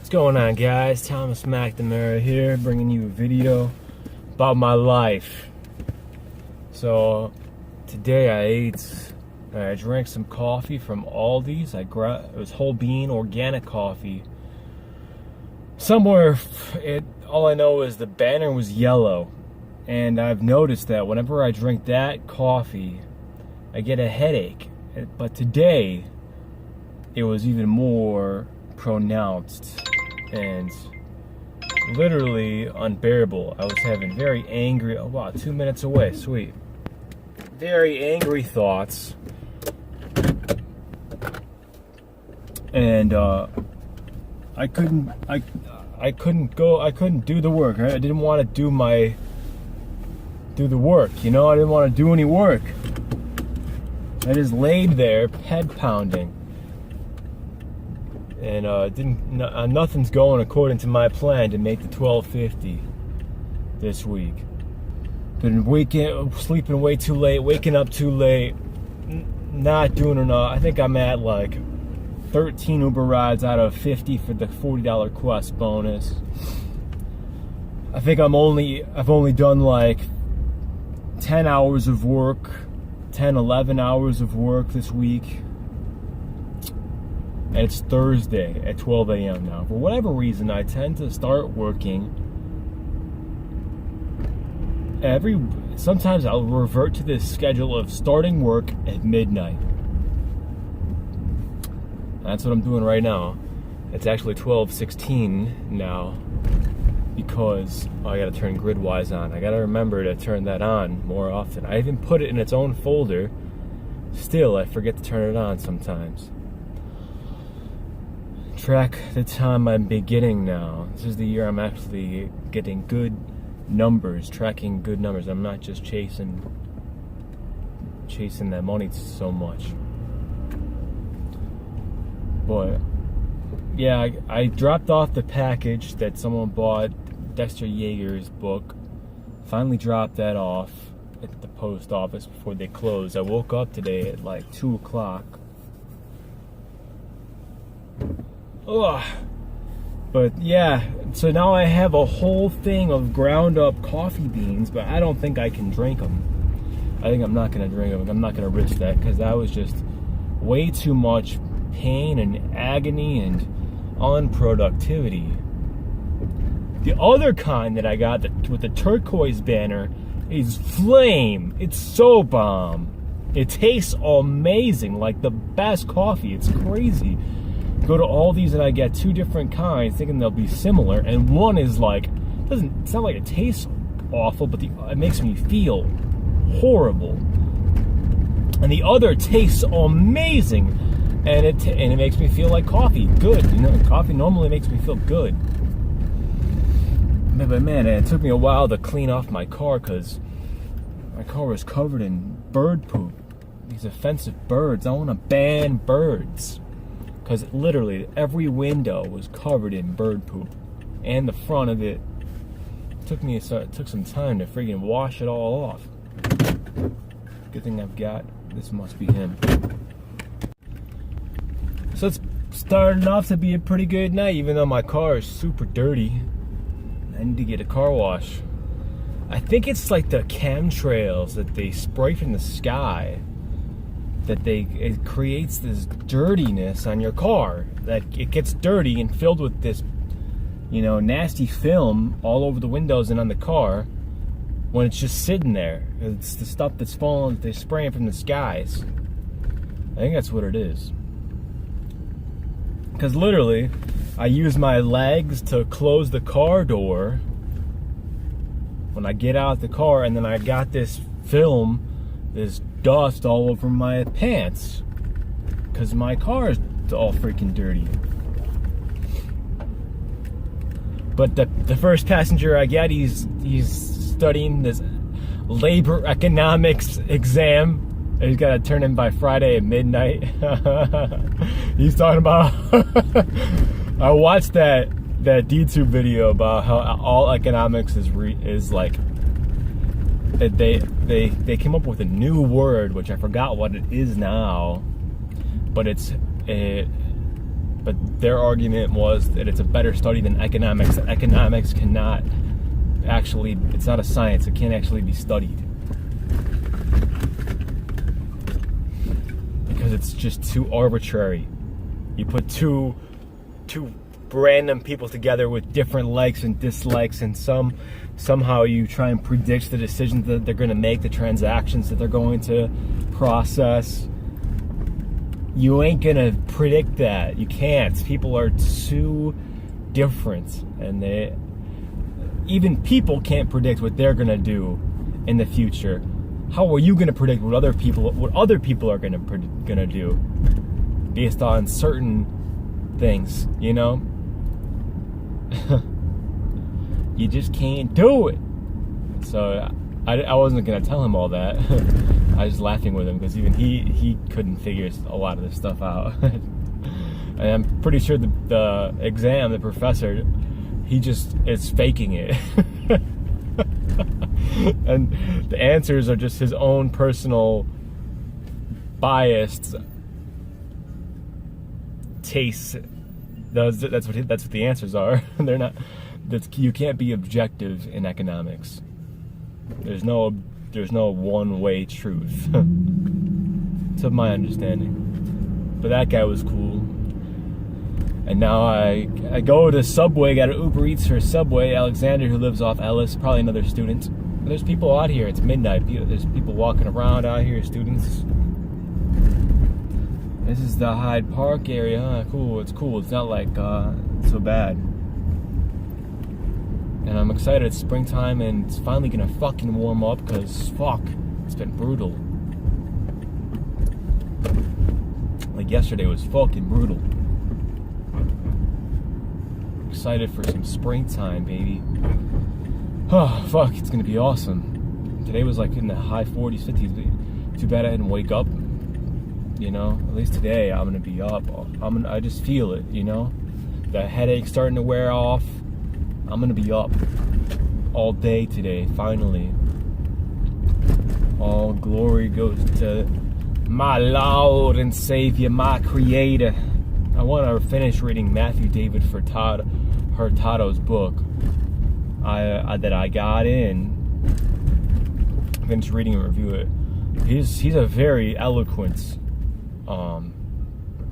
What's going on, guys? Thomas McNamara here, bringing you a video about my life. So today I drank some coffee from Aldi's. It was whole bean organic coffee. All I know is the banner was yellow, and I've noticed that whenever I drink that coffee, I get a headache. But today, it was even more pronounced and literally unbearable. I was having very angry, 2 minutes away, sweet. Very angry thoughts. And I couldn't do the work. Right? I didn't want to do the work, I didn't want to do any work. I just laid there, head pounding. And nothing's going according to my plan to make the 1250 this week. Been sleeping way too late, waking up too late, not doing enough. I think I'm at like 13 Uber rides out of 50 for the $40 Quest bonus. I think I've only done like 10 hours of work, 11 hours of work this week. And it's Thursday at 12 a.m. now. For whatever reason, I tend to start working sometimes I'll revert to this schedule of starting work at midnight. That's what I'm doing right now. It's actually 12:16 now because I gotta turn GridWise on. I gotta remember to turn that on more often. I even put it in its own folder. Still, I forget to turn it on sometimes. Track the time I'm beginning now. This is the year I'm actually getting good numbers, tracking good numbers. I'm not just chasing that money so much. But yeah, I dropped off the package that someone bought, Dexter Yeager's book. Finally dropped that off at the post office before they closed. I woke up today at like 2 o'clock. Ugh. But yeah, so now I have a whole thing of ground up coffee beans, but I don't think I can drink them. I think I'm not going to drink them. I'm not going to risk that because that was just way too much pain and agony and unproductivity. The other kind that I got with the turquoise banner is Flame. It's so bomb. It tastes amazing, like the best coffee. It's crazy. Go to Aldi's and I get 2 different kinds thinking they'll be similar, and one is like, it's not like it tastes awful, but it makes me feel horrible. And the other tastes amazing, and it makes me feel like coffee, good. Coffee normally makes me feel good. But man, it took me a while to clean off my car because my car was covered in bird poop. These offensive birds. I want to ban birds. Because literally every window was covered in bird poop. And the front of it. It took some time to friggin' wash it all off. Good thing I've got. This must be him. So it's starting off to be a pretty good night, even though my car is super dirty. I need to get a car wash. I think it's like the chemtrails that they spray from the sky. It creates this dirtiness on your car, that it gets dirty and filled with this, nasty film all over the windows and on the car when it's just sitting there. It's the stuff that's falling, that they're spraying from the skies. I think that's what it is. Because literally, I use my legs to close the car door when I get out the car, and then I got this film, this dust all over my pants because my car is all freaking dirty. But the first passenger I get, he's studying this labor economics exam. He's got to turn in by Friday at midnight. He's talking about I watched that YouTube video about how all economics is like, they came up with a new word, which I forgot what it is now, but it's But their argument was that it's a better study than economics. Economics cannot actually, it's not a science, it can't actually be studied. Because it's just too arbitrary. You put two random people together with different likes and dislikes, and somehow you try and predict the decisions that they're going to make, the transactions that they're going to process. You ain't going to predict that. You can't. People are too different, and even people can't predict what they're going to do in the future. How are you going to predict what other people are going to do based on certain things, you know? You just can't do it. So I wasn't going to tell him all that. I was laughing with him because even he couldn't figure a lot of this stuff out. And I'm pretty sure the exam, the professor, he just is faking it. And the answers are just his own personal biased tastes. That's what the answers are. They're not. You can't be objective in economics. There's no one-way truth, to my understanding. But that guy was cool. And now I go to Subway, got an Uber Eats for Subway. Alexander, who lives off Ellis, probably another student. But there's people out here. It's midnight. There's people walking around out here, students. This is the Hyde Park area. Huh? Cool. It's cool. It's not like so bad. And I'm excited. It's springtime, and it's finally gonna fucking warm up. Cause fuck, it's been brutal. Like yesterday was fucking brutal. Excited for some springtime, baby. Oh, fuck, it's gonna be awesome. Today was like in the high 40s, 50s. Too bad I didn't wake up. You know, at least today I'm gonna be up. I just feel it, you know? The headache's starting to wear off. I'm gonna be up all day today, finally. All glory goes to my Lord and Savior, my Creator. I want to finish reading Matthew David Hurtado's book that I got in. Finish reading and review it. He's a very eloquent,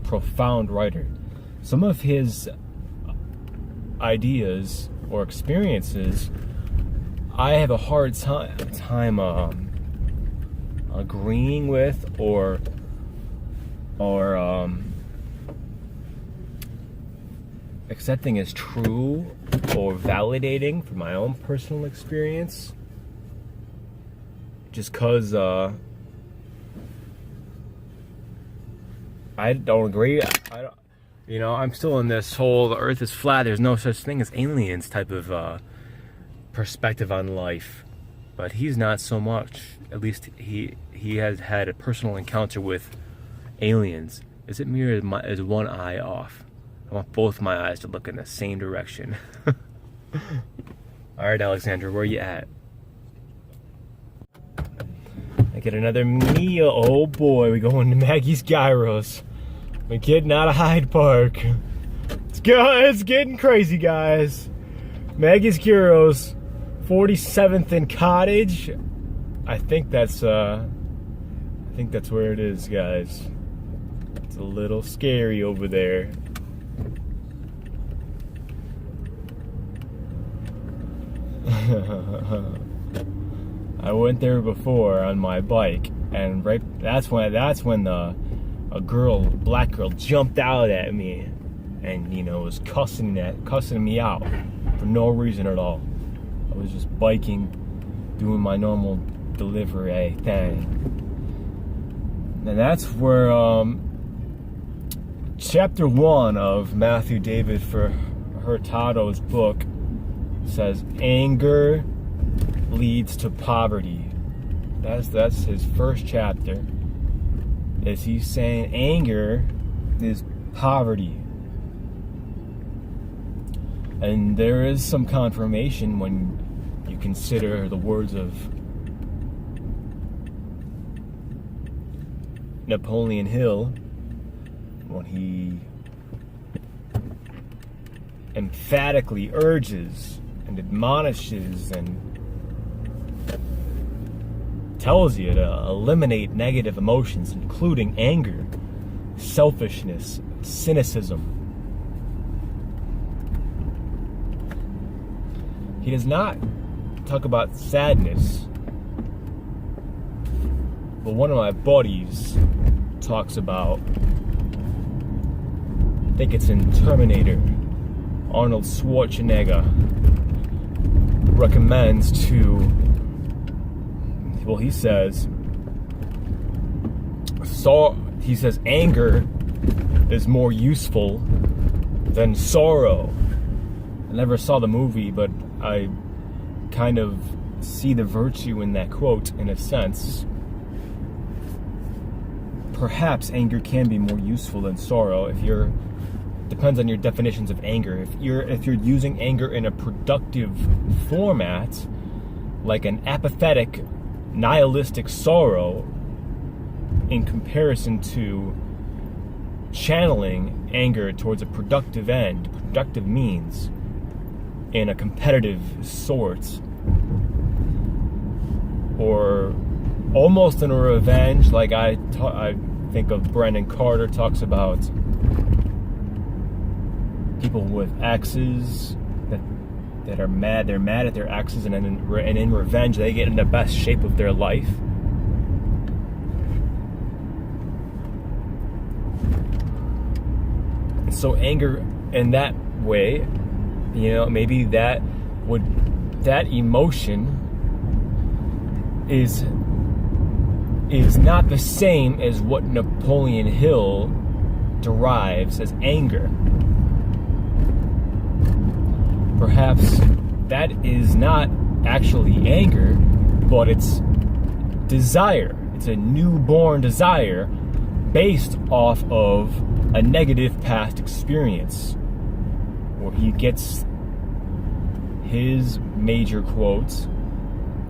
profound writer. Some of his ideas or experiences, I have a hard time agreeing with or accepting as true or validating from my own personal experience, just cause I don't agree. You know, I'm still in this whole the earth is flat, there's no such thing as aliens type of perspective on life. But he's not so much. At least he has had a personal encounter with aliens. Is it me or is one eye off? I want both my eyes to look in the same direction. Alright, Alexandra, where you at? I get another meal. Oh boy, we going to Maggie's Gyros. We're getting out of Hyde Park. It's getting crazy, guys. Maggie's Gyros, 47th and Cottage. I think that's where it is, guys. It's a little scary over there. I went there before on my bike, and that's when a black girl jumped out at me, and was cussing me out for no reason at all. I was just biking, doing my normal delivery thing, and that's where chapter 1 of Matthew David Hurtado's book says anger leads to poverty. That's his first chapter. Is he's saying anger is poverty. And there is some confirmation when you consider the words of Napoleon Hill when he emphatically urges and admonishes and tells you to eliminate negative emotions, including anger, selfishness, cynicism. He does not talk about sadness, but one of my buddies talks about, I think it's in Terminator, Arnold Schwarzenegger recommends to, well, he says anger is more useful than sorrow. I never saw the movie, but I kind of see the virtue in that quote in a sense. Perhaps anger can be more useful than sorrow depends on your definitions of anger. If you're using anger in a productive format, like an apathetic, nihilistic sorrow, in comparison to channeling anger towards a productive end, productive means, in a competitive sort, or almost in a revenge, like I think of Brendan Carter talks about people with exes that are mad. They're mad at their exes, and in revenge, they get in the best shape of their life. So anger in that way, maybe that emotion is not the same as what Napoleon Hill derives as anger. Perhaps that is not actually anger, but it's desire. It's a newborn desire based off of a negative past experience, where he gets his major quotes: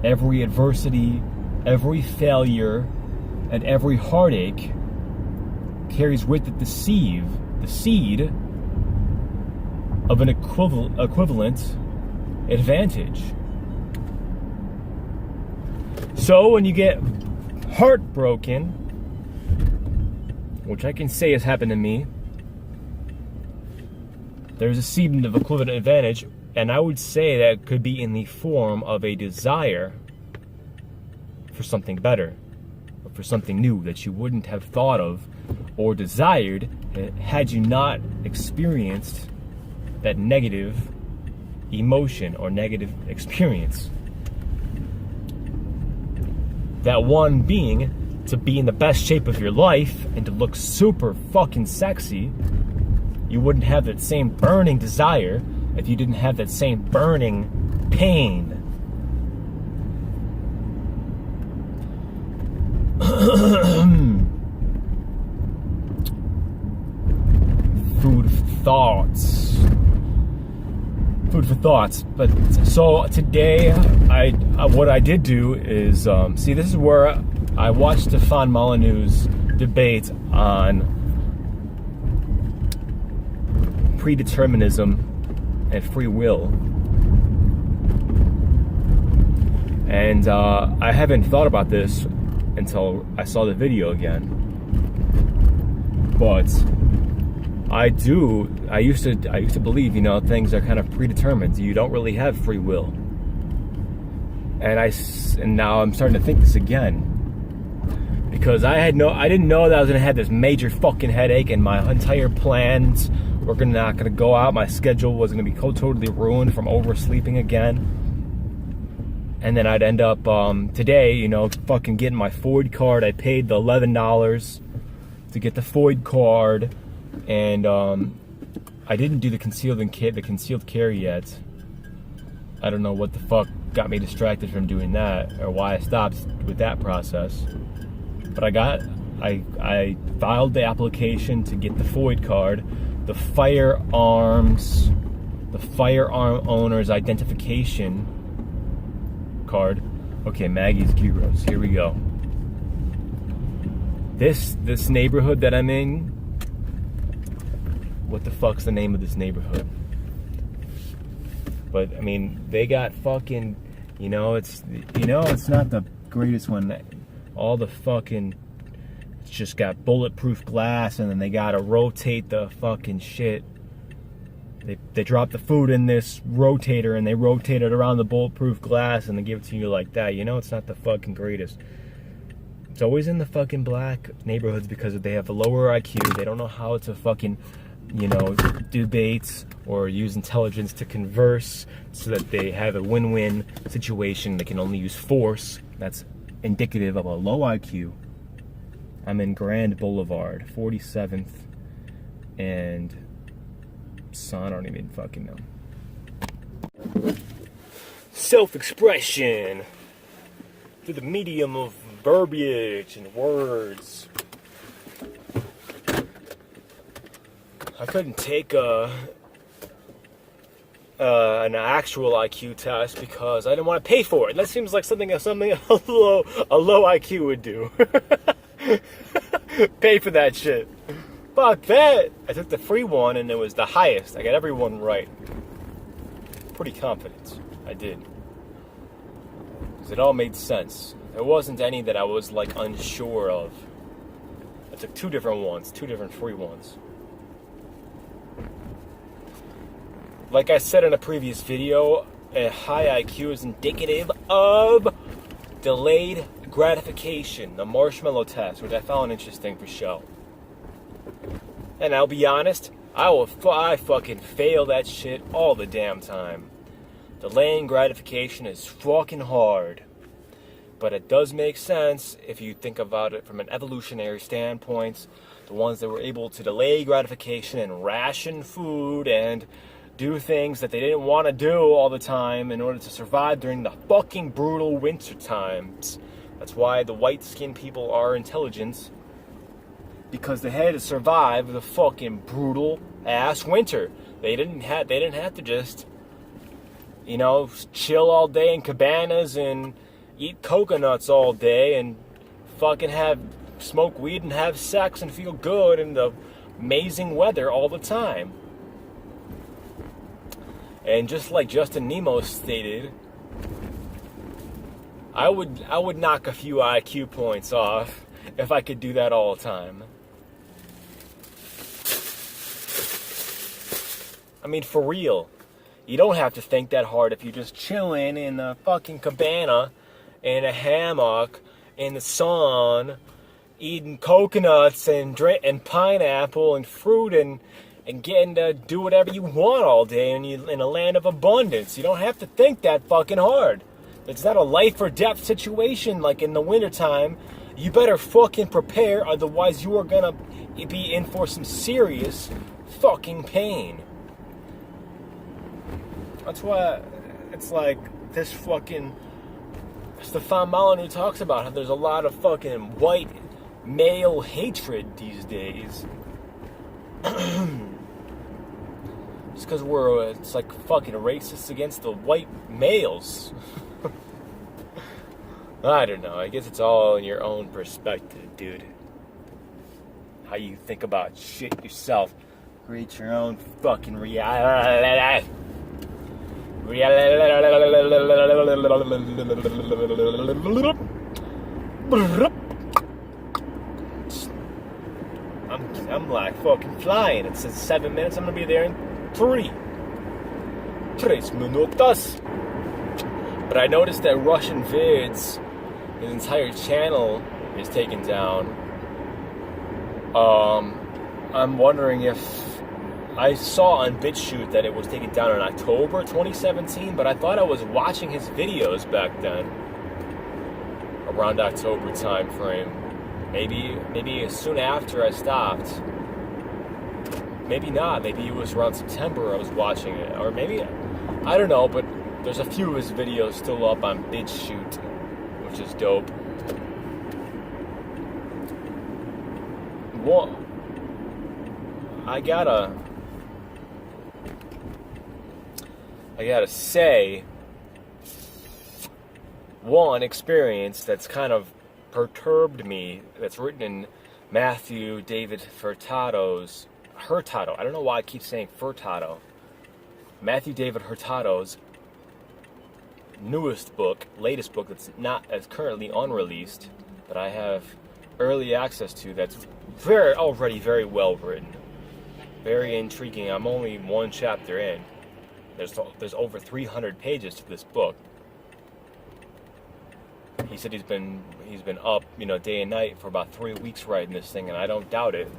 every adversity, every failure, and every heartache carries with it the seed of an equivalent advantage. So when you get heartbroken, which I can say has happened to me, there's a seed of equivalent advantage, and I would say that could be in the form of a desire for something better, or for something new that you wouldn't have thought of or desired had you not experienced that negative emotion or negative experience. That one being to be in the best shape of your life and to look super fucking sexy. You wouldn't have that same burning desire if you didn't have that same burning pain. Food for thoughts. But so today, what I did do is this is where I watched Stefan Molyneux's debate on predeterminism and free will, and I haven't thought about this until I saw the video again. But I used to believe, things are kind of predetermined. You don't really have free will. And now I'm starting to think this again, because I didn't know that I was gonna have this major fucking headache, and my entire plans were not gonna go out. My schedule was gonna be totally ruined from oversleeping again. And then I'd end up today, fucking getting my FOID card. I paid the $11 to get the FOID card, and I didn't do the concealed carry yet. I don't know what the fuck got me distracted from doing that, or why I stopped with that process. But I filed the application to get the FOID card, the firearm owner's identification card. Okay, Maggie's Gyros. Here we go. This neighborhood that I'm in. What the fuck's the name of this neighborhood? But I mean, they got fucking, it's not the greatest one. All the fucking, it's just got bulletproof glass, and then they gotta rotate the fucking shit. They drop the food in this rotator, and they rotate it around the bulletproof glass, and they give it to you like that. It's not the fucking greatest. It's always in the fucking black neighborhoods because they have a lower IQ. They don't know how to fucking, do baits or use intelligence to converse, so that they have a win-win situation. They can only use force. That's indicative of a low IQ. I'm in Grand Boulevard, 47th, and I don't even fucking know. Self-expression through the medium of verbiage and words. I couldn't take an actual IQ test because I didn't want to pay for it. That seems like something a low IQ would do. Pay for that shit. Fuck that! I took the free one and it was the highest. I got everyone right. Pretty confident I did. Because it all made sense. There wasn't any that I was like unsure of. I took two different free ones. Like I said in a previous video, a high IQ is indicative of delayed gratification, the marshmallow test, which I found interesting for show. And I'll be honest, I fucking fail that shit all the damn time. Delaying gratification is fucking hard. But it does make sense if you think about it from an evolutionary standpoint. The ones that were able to delay gratification and ration food and do things that they didn't want to do all the time in order to survive during the fucking brutal winter times. That's why the white-skinned people are intelligent. Because they had to survive the fucking brutal ass winter. They didn't have to just, chill all day in cabanas and eat coconuts all day and fucking smoke weed and have sex and feel good in the amazing weather all the time. And just like Justin Nemo stated, I would knock a few IQ points off if I could do that all the time. I mean, for real. You don't have to think that hard if you're just chilling in a fucking cabana, in a hammock, in the sun, eating coconuts and pineapple and fruit and getting to do whatever you want all day in a land of abundance. You don't have to think that fucking hard. It's not a life or death situation like in the wintertime. You better fucking prepare, otherwise you are gonna be in for some serious fucking pain. That's why it's like this fucking Stefan Molyneux talks about how there's a lot of fucking white male hatred these days. Just because it's like fucking racist against the white males. I don't know. I guess it's all in your own perspective, dude. How you think about shit yourself. Create your own fucking reality. I'm like fucking flying. It says 7 minutes. I'm gonna be there in 3 minutos. But I noticed that Russian Vids, his entire channel is taken down. I'm wondering if I saw on BitChute that it was taken down in October 2017, but I thought I was watching his videos back then, around October time frame. Maybe soon after I stopped. Maybe not. Maybe it was around September I was watching it, or maybe I don't know. But there's a few of his videos still up on BitChute, which is dope. Well, I gotta say, one experience that's kind of perturbed me, that's written in Matthew David Hurtado's, I don't know why I keep saying Furtado. Matthew David Hurtado's latest book that's not as currently unreleased, that I have early access to, that's already very well written, very intriguing. I'm only one chapter in. There's over 300 pages to this book. He said he's been up, day and night for about 3 weeks writing this thing, and I don't doubt it.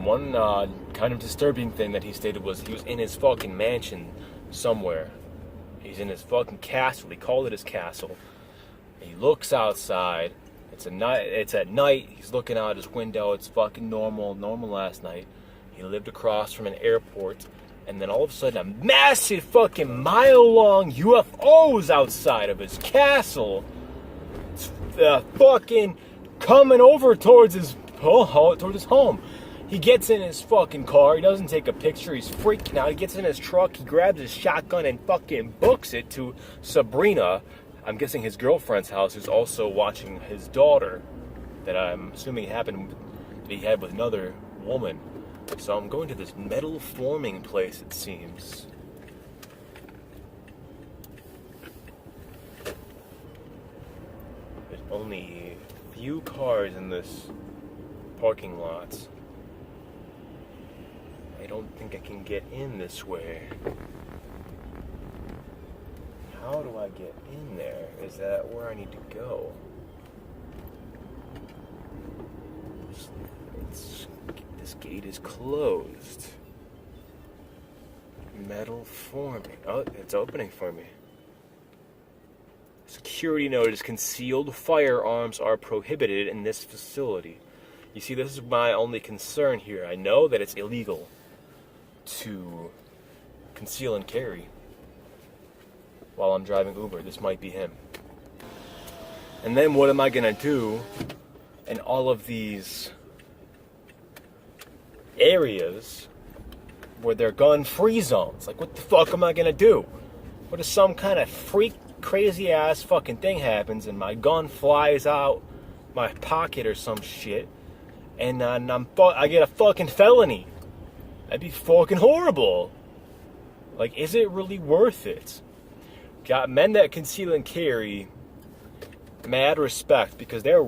One kind of disturbing thing that he stated was he was in his fucking mansion somewhere. He's in his fucking castle. He called it his castle. He looks outside. It's at night. He's looking out his window. It's fucking normal last night. He lived across from an airport, and then all of a sudden a massive fucking mile-long UFO's outside of his castle. It's fucking coming over towards his home. He gets in his fucking car. He doesn't take a picture. He's freaking out. He gets in his truck. He grabs his shotgun and fucking books it to Sabrina, I'm guessing his girlfriend's house, who's also watching his daughter, that I'm assuming he had with another woman. So I'm going to this metal forming place, it seems. There's only a few cars in this parking lot. I don't think I can get in this way. How do I get in there? Is that where I need to go? This gate is closed. Metal forming. Oh, it's opening for me. Security notice: concealed firearms are prohibited in this facility. You see, this is my only concern here. I know that it's illegal to conceal and carry while I'm driving Uber. This might be him. And then what am I gonna do in all of these areas where they're gun-free zones? Like, what the fuck am I gonna do? What if some kind of freak, crazy-ass fucking thing happens and my gun flies out my pocket or some shit, and I get a fucking felony? That'd be fucking horrible. Like, is it really worth it? Got men that conceal and carry, mad respect, because they're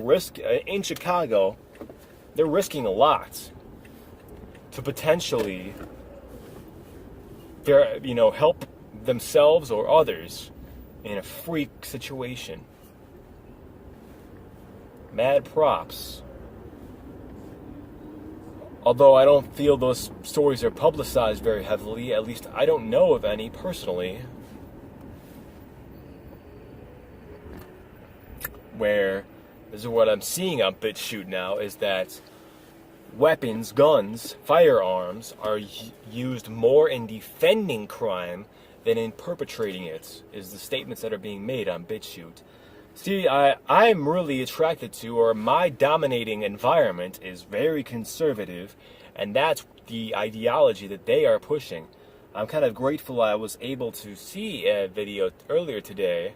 in Chicago, they're risking a lot to potentially help themselves or others in a freak situation. Mad props. Although I don't feel those stories are publicized very heavily, at least I don't know of any personally, where this is what I'm seeing on BitChute now, is that weapons, guns, firearms are used more in defending crime than in perpetrating it, is the statements that are being made on BitChute. See, I'm really attracted to, or my dominating environment is very conservative, and that's the ideology that they are pushing. I'm kind of grateful I was able to see a video earlier today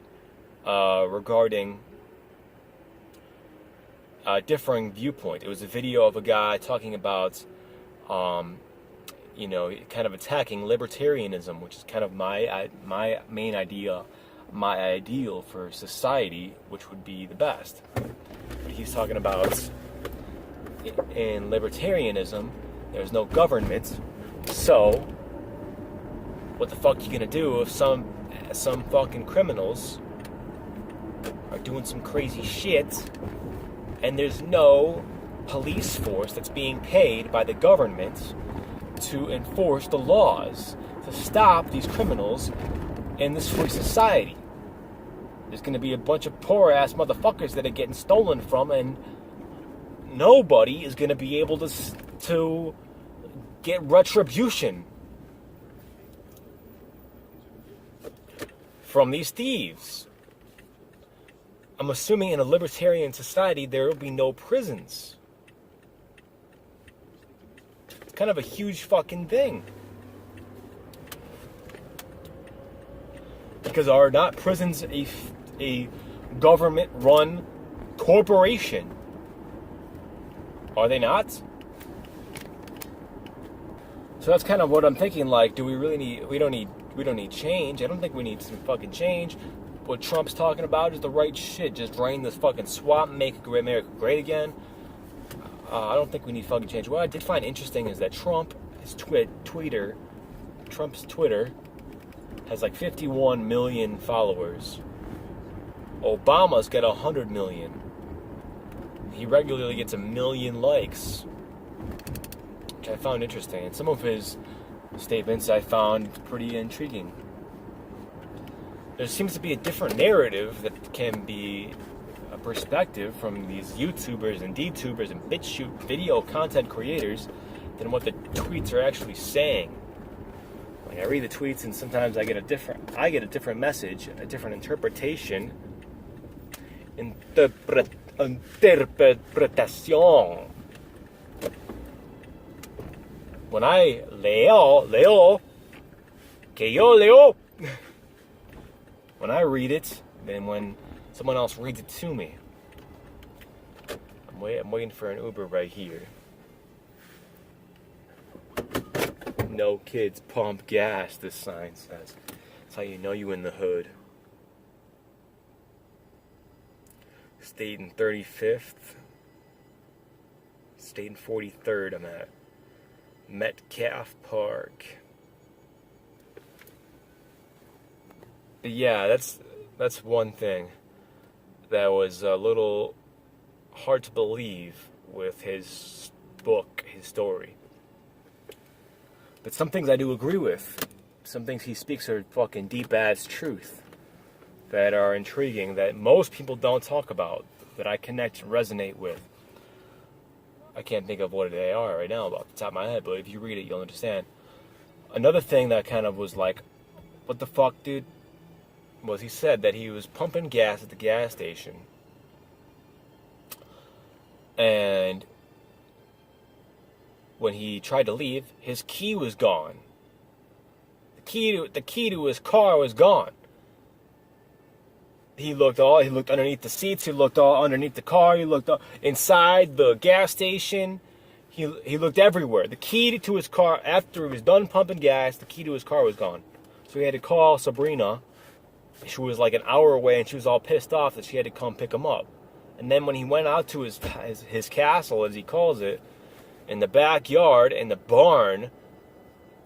regarding a differing viewpoint. It was a video of a guy talking about, kind of attacking libertarianism, which is kind of my main idea, my ideal for society, which would be the best. But he's talking about in libertarianism, there's no government, so what the fuck you gonna do if some fucking criminals are doing some crazy shit and there's no police force that's being paid by the government to enforce the laws to stop these criminals in this free society? There's going to be a bunch of poor-ass motherfuckers that are getting stolen from, and nobody is going to be able to get retribution from these thieves. I'm assuming in a libertarian society there will be no prisons. It's kind of a huge fucking thing. Because are not prisons a government-run corporation. Are they not? So that's kind of what I'm thinking. Like, do we really need? We don't need change. I don't think we need some fucking change. What Trump's talking about is the right shit. Just drain this fucking swamp, make America great again. I don't think we need fucking change. What I did find interesting is that Trump's Twitter has like 51 million followers. Obama's got 100 million. He regularly gets 1 million likes, which I found interesting. And some of his statements I found pretty intriguing. There seems to be a different narrative that can be a perspective from these YouTubers and DTubers and BitChute video content creators than what the tweets are actually saying. Like, I read the tweets and sometimes I get a different message, a different interpretation. Interpretación. When I leo, que yo leo, when I read it, then when someone else reads it to me. I'm waiting for an Uber right here. No kids pump gas, this sign says. That's how you know you in the hood. Stayed in 35th. Stayed in 43rd, I'm at. Metcalf Park. But yeah, that's one thing that was a little hard to believe with his book, his story. But some things I do agree with. Some things he speaks are fucking deep-ass truth that are intriguing, that most people don't talk about, that I connect and resonate with. I can't think of what they are right now off the top of my head, but if you read it, you'll understand. Another thing that kind of was like, what the fuck, dude, was he said that he was pumping gas at the gas station. And when he tried to leave, his key was gone. The key to his car was gone. He looked underneath the seats, he looked all underneath the car, he looked inside the gas station, he looked everywhere. The key to his car, after he was done pumping gas, the key to his car was gone. So he had to call Sabrina. She was like an hour away and she was all pissed off that she had to come pick him up. And then when he went out to his castle, as he calls it, in the backyard, in the barn,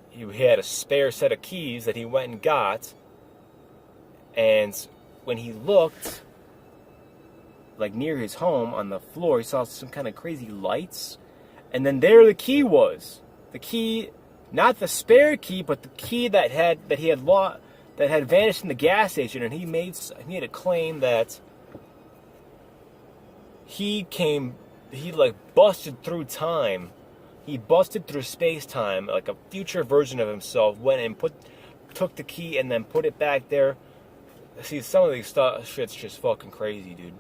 he had a spare set of keys that he went and got. And when he looked, like near his home on the floor, he saw some kind of crazy lights. And then there the key was. The key, not the spare key, but the key that had vanished in the gas station. And he made a claim that he busted through time. He busted through space-time, like a future version of himself, went and took the key and then put it back there. See, some of these shit's just fucking crazy, dude.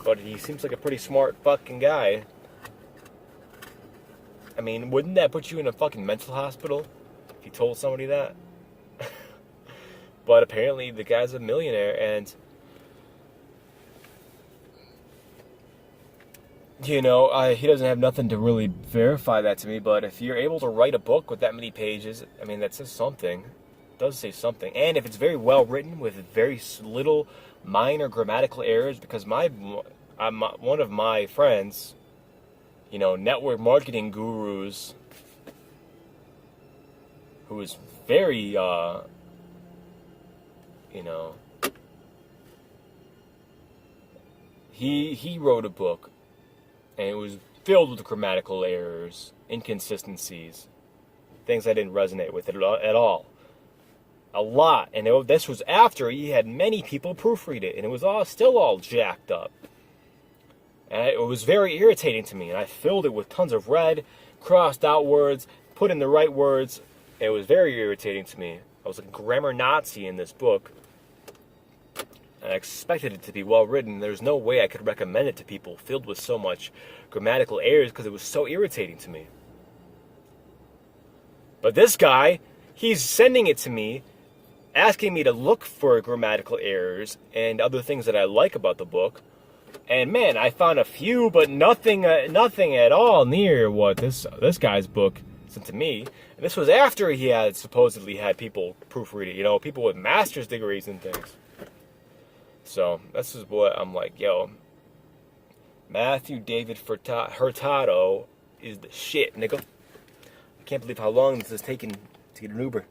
But he seems like a pretty smart fucking guy. I mean, wouldn't that put you in a fucking mental hospital if you told somebody that? But apparently the guy's a millionaire, and you know, he doesn't have nothing to really verify that to me, but if you're able to write a book with that many pages, I mean, that says something. It does say something. And if it's very well written with very little minor grammatical errors, because one of my friends, you know, network marketing gurus, who is very, you know, he wrote a book. And it was filled with grammatical errors, inconsistencies, things I didn't resonate with at all. A lot. And this was after he had many people proofread it. And it was still all jacked up. And it was very irritating to me. And I filled it with tons of red, crossed out words, put in the right words. It was very irritating to me. I was a grammar Nazi in this book. I expected it to be well written. There's no way I could recommend it to people filled with so much grammatical errors because it was so irritating to me. But this guy, he's sending it to me asking me to look for grammatical errors and other things that I like about the book. And man, I found a few, but nothing at all near what this guy's book sent to me. And this was after he had supposedly had people proofread it, you know, people with master's degrees and things. So this is what I'm like, yo, Matthew David Hurtado is the shit, nigga. I can't believe how long this is taking to get an Uber.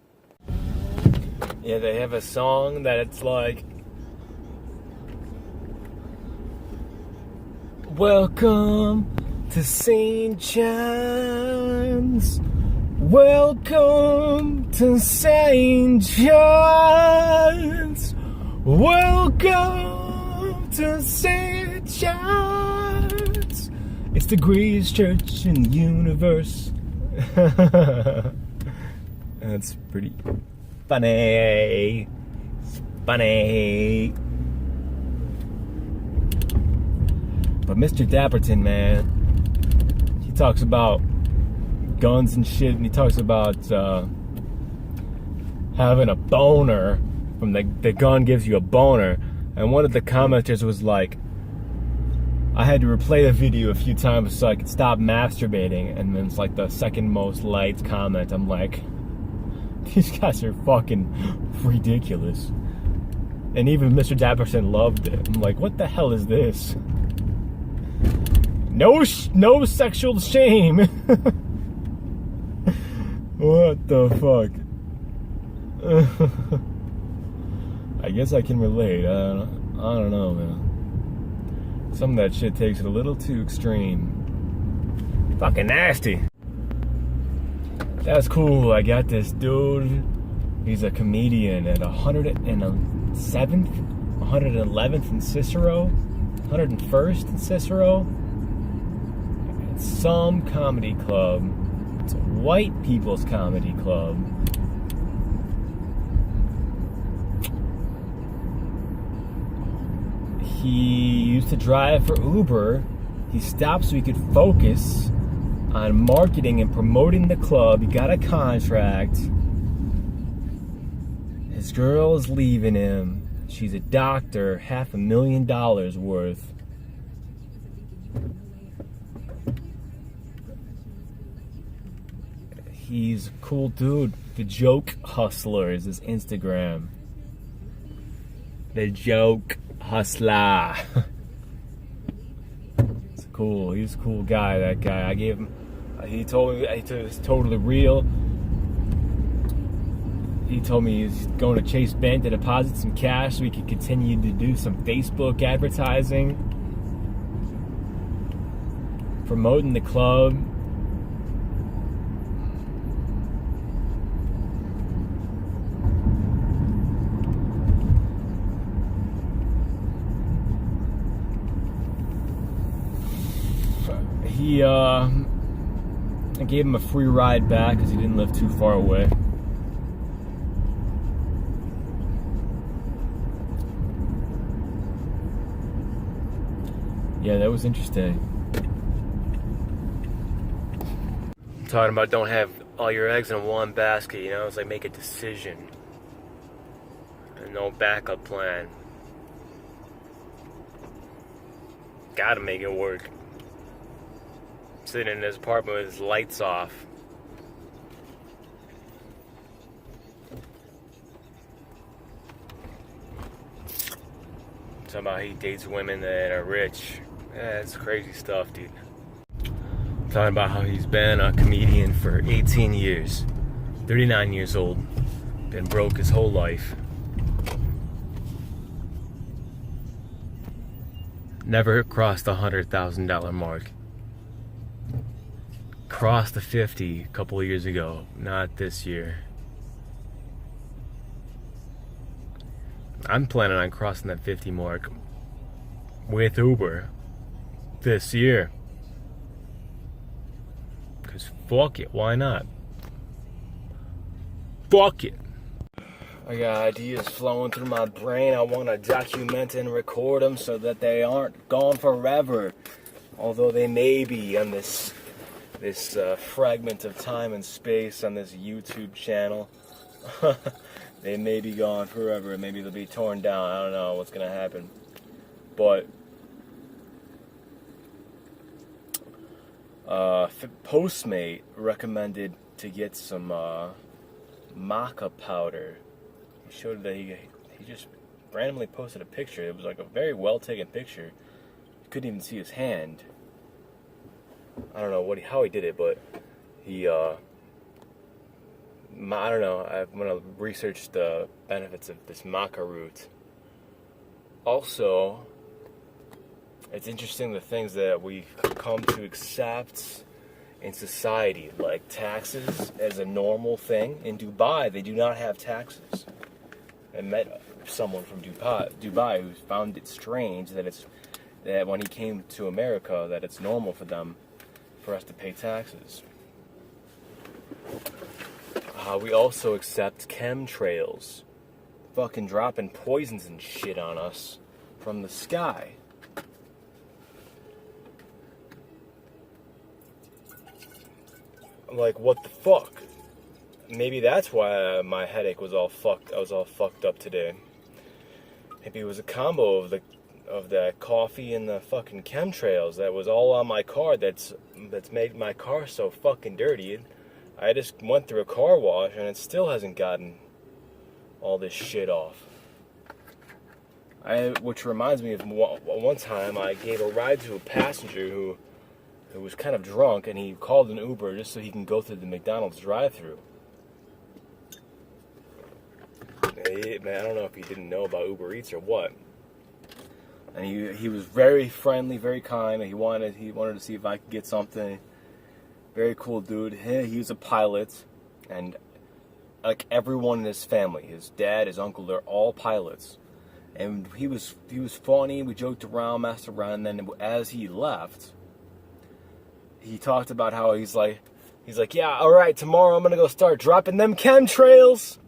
Yeah, they have a song that it's like, welcome to St. John's. Welcome to St. John's. Welcome to St. John's. It's the greatest church in the universe. That's pretty funny. It's funny. But Mr. Dapperton, man, he talks about guns and shit, and he talks about having a boner from the gun gives you a boner. And one of the commenters was like, I had to replay the video a few times so I could stop masturbating, and then it's like the second most liked comment. I'm like, these guys are fucking ridiculous. And even Mr. Dapperton loved it. I'm like, what the hell is this? No sexual shame. What the fuck? I guess I can relate. I don't know, man. Some of that shit takes it a little too extreme. Fucking nasty. That's cool. I got this dude. He's a comedian at 107th, 111th in Cicero, 101st in Cicero. It's some comedy club. It's a white people's comedy club. He used to drive for Uber. He stopped so he could focus on marketing and promoting the club. He got a contract. His girl is leaving him. She's a doctor, $500,000 worth. He's a cool dude. The Joke Hustler is his Instagram. The Joke Hustler. It's cool. He's a cool guy, that guy. I gave him, he told me it's totally real. He told me he's going to Chase Bank to deposit some cash so he could continue to do some Facebook advertising, promoting the club. I gave him a free ride back because he didn't live too far away. Yeah, that was interesting. I'm talking about don't have all your eggs in one basket, you know? It's like make a decision. And no backup plan. Gotta make it work. Sitting in his apartment with his lights off. Talking about he dates women that are rich. Yeah, it's crazy stuff, dude. Talking about how he's been a comedian for 18 years. 39 years old. Been broke his whole life. Never crossed the $100,000 mark. Crossed the 50 a couple of years ago, not this year. I'm planning on crossing that 50 mark with Uber this year. Cause fuck it, why not? Fuck it. I got ideas flowing through my brain. I want to document and record them so that they aren't gone forever. Although they may be on this fragment of time and space on this YouTube channel. They may be gone forever. Maybe they'll be torn down. I don't know what's going to happen. But Postmate recommended to get some maca powder. He showed that he just randomly posted a picture. It was like a very well taken picture. You couldn't even see his hand. I don't know how he did it, but he I don't know. I'm gonna research the benefits of this maca root. Also, it's interesting the things that we come to accept in society, like taxes as a normal thing. In Dubai, they do not have taxes. I met someone from Dubai who found it strange that when he came to America, that it's normal for them for us to pay taxes. We also accept chemtrails, fucking dropping poisons and shit on us from the sky. Like, what the fuck? Maybe that's why my headache was all fucked. I was all fucked up today. Maybe it was a combo of that coffee and the fucking chemtrails that was all on my car. That's made my car so fucking dirty. I just went through a car wash and it still hasn't gotten all this shit off. Which reminds me of one time I gave a ride to a passenger who was kind of drunk, and he called an Uber just so he can go through the McDonald's drive-thru. Man, I don't know if he didn't know about Uber Eats or what. And he was very friendly, very kind. He wanted to see if I could get something. Very cool dude. He was a pilot, and like everyone in his family, his dad, his uncle, they're all pilots. And he was funny. We joked around, messed around. And then as he left, he talked about how he's like, yeah, all right, tomorrow I'm gonna go start dropping them chemtrails.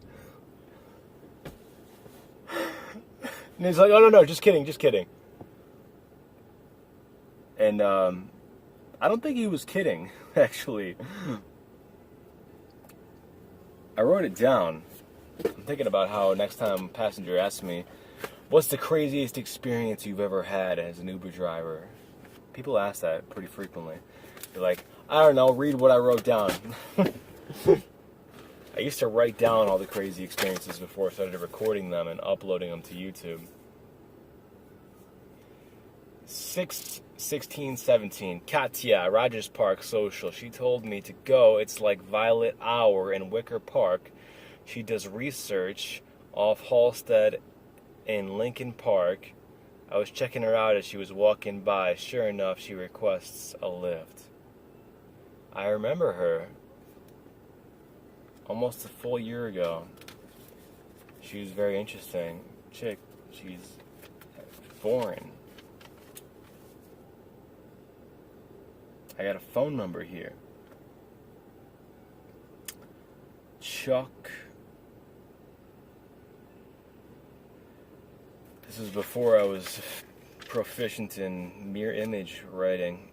And he's like, oh no, just kidding. And I don't think he was kidding, actually. I wrote it down. I'm thinking about how next time a passenger asks me, what's the craziest experience you've ever had as an Uber driver? People ask that pretty frequently. They're like, I don't know, read what I wrote down. I used to write down all the crazy experiences before I started recording them and uploading them to YouTube. 1617, Katya, Rogers Park Social. She told me to go. It's like Violet Hour in Wicker Park. She does research off Halsted in Lincoln Park. I was checking her out as she was walking by. Sure enough, she requests a lift. I remember her. Almost a full year ago. She was very interesting chick. She's foreign. I got a phone number here. Chuck. This was before I was proficient in mirror image writing.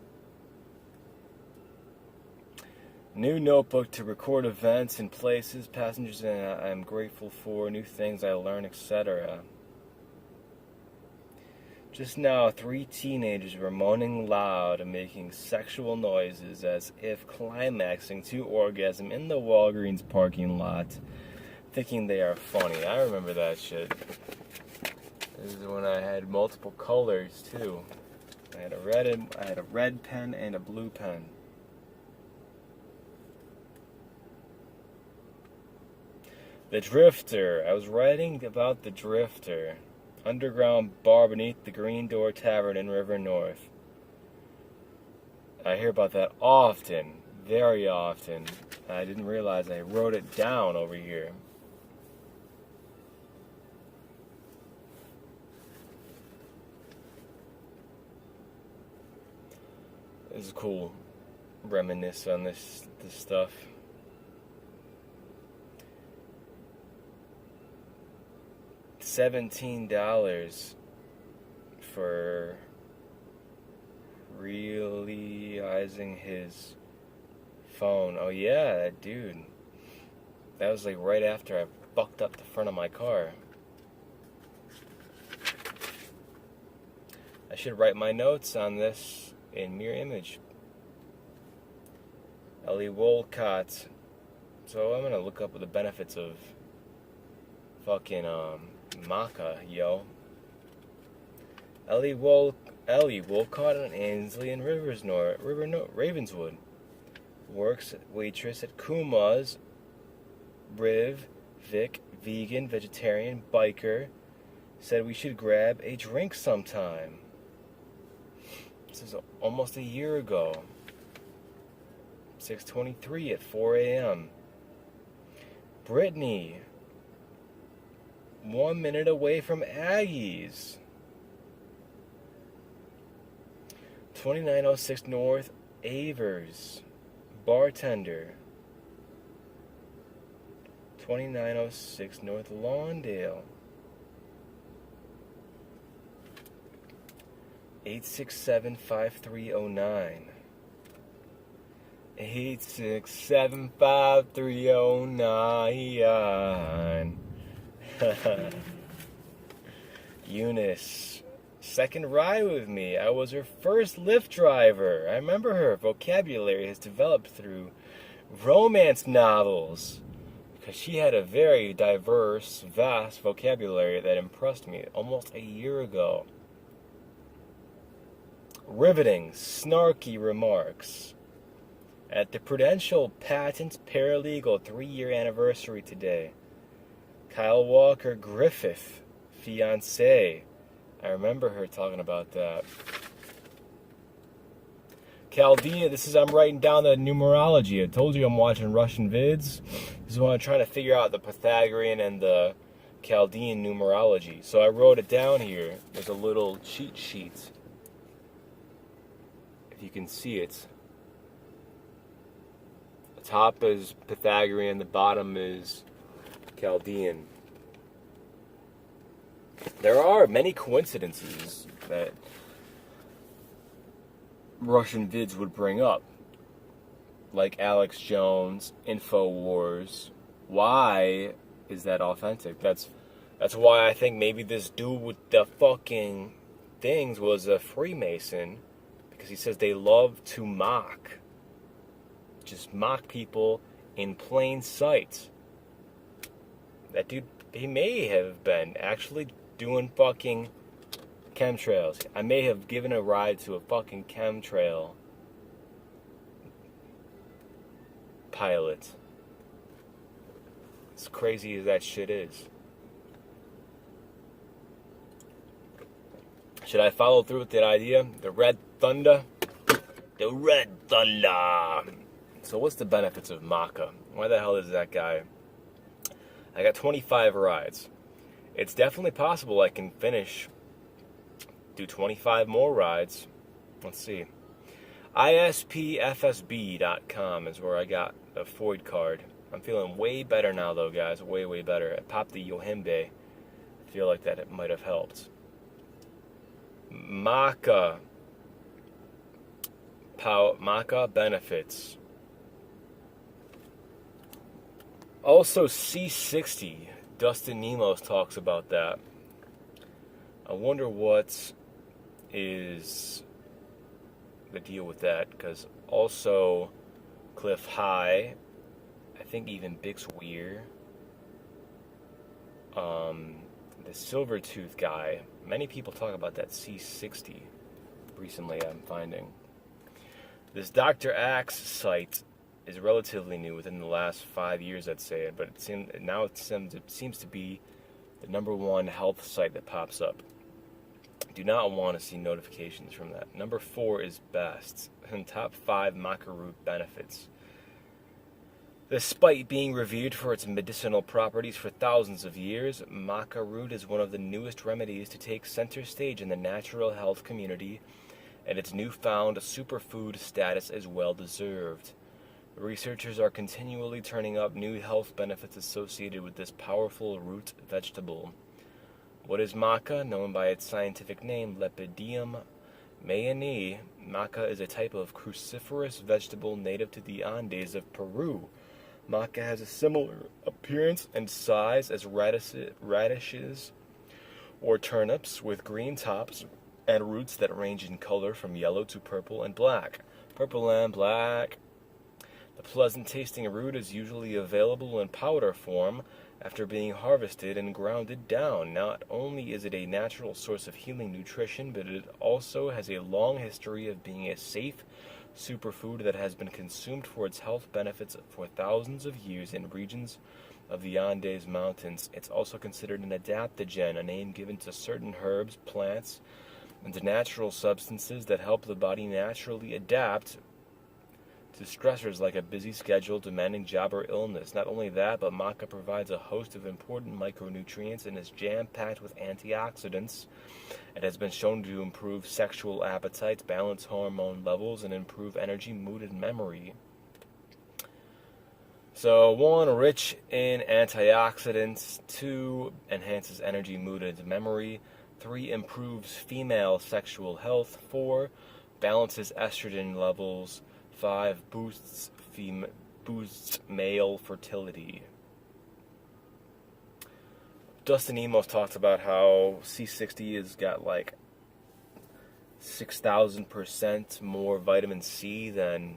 New notebook to record events and places, passengers, and I'm grateful for new things I learn, etc. Just now, 3 teenagers were moaning loud and making sexual noises as if climaxing to orgasm in the Walgreens parking lot, thinking they are funny. I remember that shit. This is when I had multiple colors too. I had a red pen and a blue pen. The Drifter. I was writing about the Drifter. Underground bar beneath the Green Door Tavern in River North. I hear about that often. Very often. I didn't realize I wrote it down over here. This is cool. Reminisce on this stuff. $17 for realizing his phone. Oh yeah, that dude. That was like right after fucked up the front of my car. I should write my notes on this in mirror image. Ellie Wolcott. So I'm gonna look up the benefits of fucking maca, yo. Ellie Wolcott and Ainsley and Ravenswood. Works waitress at Kuma's. Riv, Vic, vegan, vegetarian, biker. Said we should grab a drink sometime. This is almost a year ago. 6:23 at 4 a.m. Brittany. 1 minute away from Aggies. 2906 North Avers. Bartender. 2906 North Lawndale. 867-5309. 867-5309. Eunice. Second ride with me. I was her first Lyft driver. I remember her vocabulary has developed through romance novels, because she had a very diverse, vast vocabulary that impressed me almost a year ago. Riveting, snarky remarks. At the Prudential Patent Paralegal 3-year anniversary today. Kyle Walker Griffith, fiancé. I remember her talking about that. Chaldean, I'm writing down the numerology. I told you I'm watching Russian vids. This is when I'm trying to figure out the Pythagorean and the Chaldean numerology. So I wrote it down here. There's a little cheat sheet. If you can see it. The top is Pythagorean, the bottom is Chaldean. There are many coincidences that Russian vids would bring up, like Alex Jones, InfoWars. Why is that authentic? That's why I think maybe this dude with the fucking things was a Freemason, because he says they love to mock. Just mock people in plain sight. That dude, he may have been actually doing fucking chemtrails. I may have given a ride to a fucking chemtrail pilot. As crazy as that shit is. Should I follow through with that idea? The Red Thunder? The Red Thunder! So what's the benefits of maca? Why the hell is that guy? I got 25 rides. It's definitely possible I can do 25 more rides. Let's see. ISPFSB.com is where I got a Foyd card. I'm feeling way better now, though, guys. Way, way better. I popped the Yohimbe. I feel like that it might have helped. Maca benefits. Also, C60. Dustin Nemos talks about that. I wonder what is the deal with that, because also Cliff High, I think even Bix Weir, the Silvertooth guy, many people talk about that C60 recently, I'm finding. This Dr. Axe site is relatively new, within the last 5 years, I'd say, but it seems to be the number one health site that pops up. Do not want to see notifications from that. Number 4 is best, and top 5 maca root benefits. Despite being revered for its medicinal properties for thousands of years, maca root is one of the newest remedies to take center stage in the natural health community, and its newfound superfood status is well deserved. Researchers are continually turning up new health benefits associated with this powerful root vegetable. What is maca? Known by its scientific name, Lepidium mayani, maca is a type of cruciferous vegetable native to the Andes of Peru. Maca has a similar appearance and size as radishes or turnips, with green tops and roots that range in color from yellow to purple and black. Purple and black. The pleasant-tasting root is usually available in powder form after being harvested and grounded down. Not only is it a natural source of healing nutrition, but it also has a long history of being a safe superfood that has been consumed for its health benefits for thousands of years in regions of the Andes Mountains. It's also considered an adaptogen, a name given to certain herbs, plants, and natural substances that help the body naturally adapt to stressors like a busy schedule, demanding job, or illness. Not only that, but maca provides a host of important micronutrients and is jam-packed with antioxidants. It has been shown to improve sexual appetites, balance hormone levels, and improve energy, mood, and memory. So 1, rich in antioxidants. 2, enhances energy, mood, and memory. 3, improves female sexual health. 4, balances estrogen levels. 5, boosts male fertility. Dustin Emos talked about how C60 has got like 6,000% more vitamin C than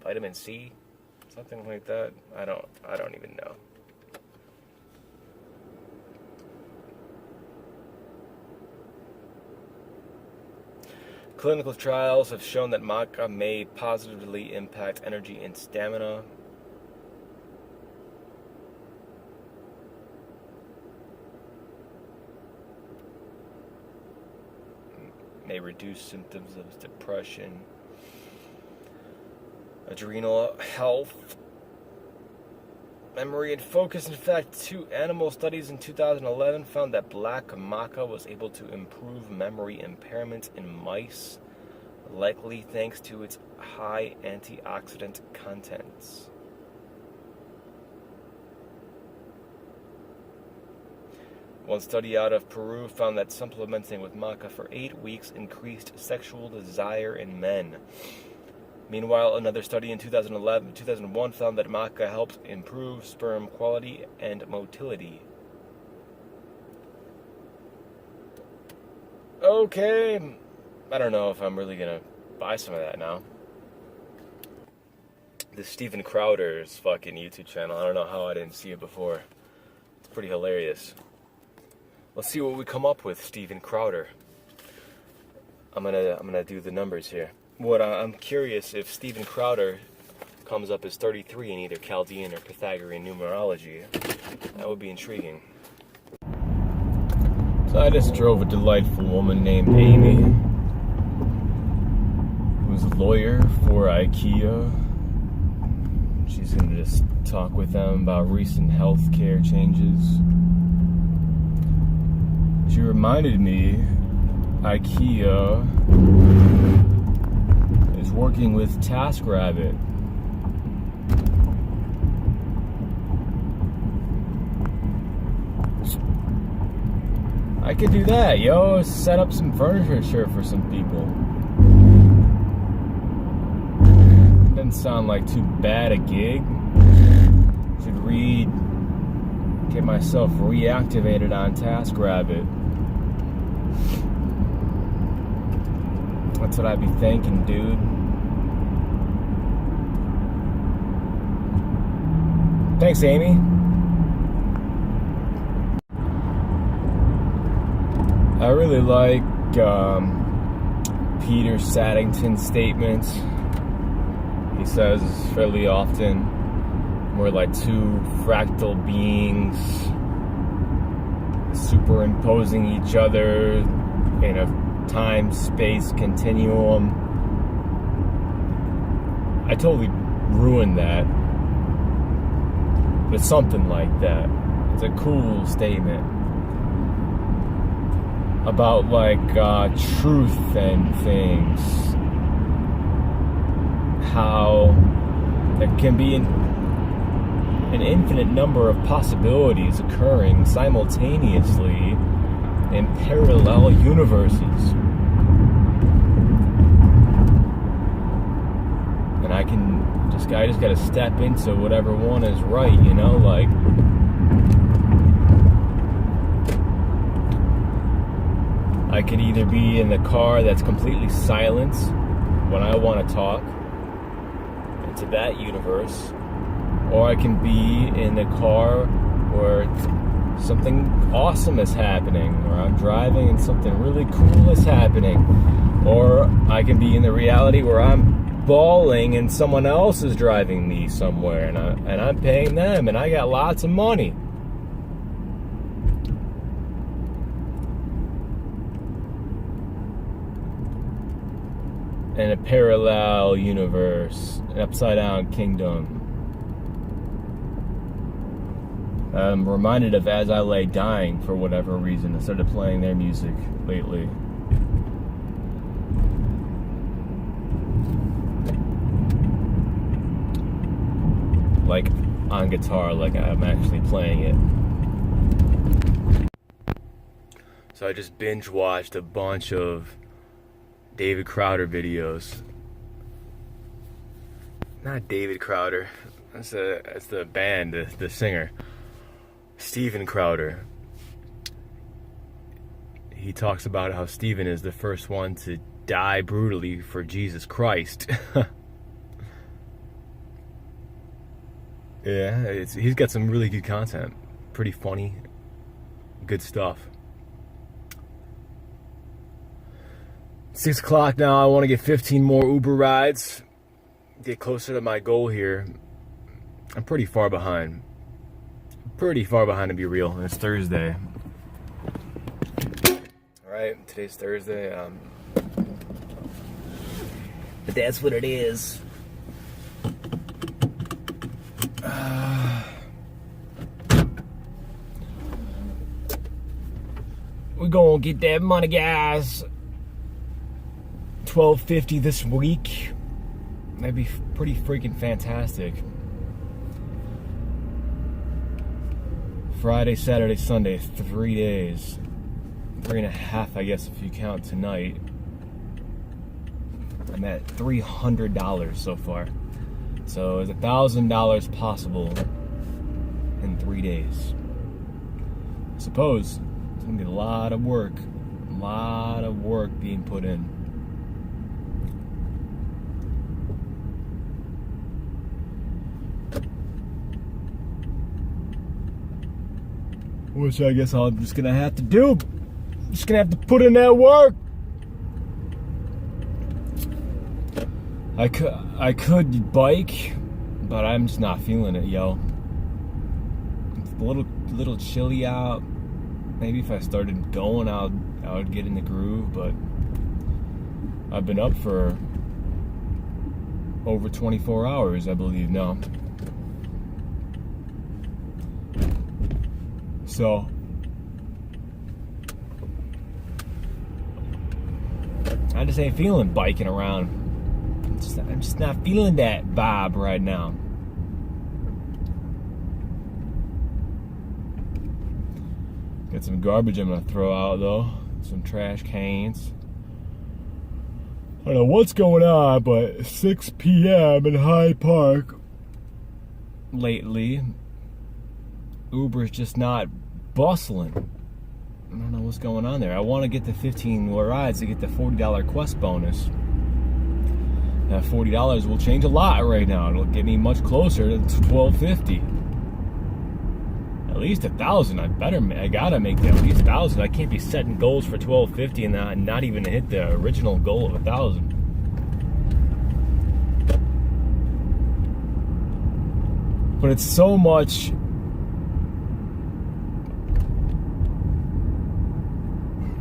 vitamin C, something like that. I don't even know. Clinical trials have shown that maca may positively impact energy and stamina. May reduce symptoms of depression, adrenal health, memory, and focus. In fact, 2 animal studies in 2011 found that black maca was able to improve memory impairment in mice, likely thanks to its high antioxidant contents. One study out of Peru found that supplementing with maca for 8 weeks increased sexual desire in men. Meanwhile, another study in 2001 found that maca helped improve sperm quality and motility. Okay, I don't know if I'm really gonna buy some of that now. This Steven Crowder's fucking YouTube channel, I don't know how I didn't see it before. It's pretty hilarious. Let's see what we come up with, Steven Crowder. I'm gonna do the numbers here. I'm curious if Steven Crowder comes up as 33 in either Chaldean or Pythagorean numerology. That would be intriguing. So I just drove a delightful woman named Amy, who's a lawyer for IKEA. She's going to just talk with them about recent healthcare changes. She reminded me IKEA is working with TaskRabbit. I could do that, yo. Set up some furniture for some people. Doesn't sound like too bad a gig. Should get myself reactivated on TaskRabbit. That's what I'd be thinking, dude. Thanks, Amy. I really like Peter Saddington's statements. He says fairly often we're like two fractal beings superimposing each other in a time-space continuum. I totally ruined that. But something like that. It's a cool statement about like truth and things. How there can be an infinite number of possibilities occurring simultaneously in parallel universes. And I I just gotta step into whatever one is right, you know, like. I could either be in the car that's completely silent when I want to talk into that universe, or I can be in the car where something awesome is happening, or I'm driving and something really cool is happening, or I can be in the reality where I'm bawling and someone else is driving me somewhere, and I'm paying them, and I got lots of money. In a parallel universe, an upside down kingdom. I'm reminded of As I Lay Dying for whatever reason. I started playing their music lately. Like on guitar, like I'm actually playing it. So I just binge watched a bunch of David Crowder videos. Not David Crowder. That's the band, the singer. Steven Crowder. He talks about how Steven is the first one to die brutally for Jesus Christ. Yeah, he's got some really good content. Pretty funny. Good stuff. 6 o'clock now. I want to get 15 more Uber rides. Get closer to my goal here. I'm pretty far behind. Pretty far behind, to be real. It's Thursday. Alright, today's Thursday. But that's what it is. We're gonna get that money, guys. $12.50 this week. That'd be pretty freaking fantastic. Friday, Saturday, Sunday, 3 days. 3.5, I guess, if you count tonight. I'm at $300 so far. So it's $1,000 possible in 3 days. I suppose it's gonna be a lot of work being put in. Which I guess I'm just gonna have to do. Just gonna have to put in that work. I could bike, but I'm just not feeling it, yo. It's a little chilly out. Maybe if I started going, I would get in the groove. But I've been up for over 24 hours, I believe now. So I just ain't feeling biking around. I'm just not feeling that vibe right now. Got some garbage I'm gonna throw out though. Some trash cans. I don't know what's going on, but 6 p.m. in Hyde Park lately, Uber's just not bustling. I don't know what's going on there. I want to get the 15 more rides to get the $40 Quest bonus. That $40 will change a lot right now. It'll get me much closer to $12.50. At least $1,000. I gotta make that at least $1,000. I can't be setting goals for $12.50 and not even hit the original goal of $1,000. But it's so much.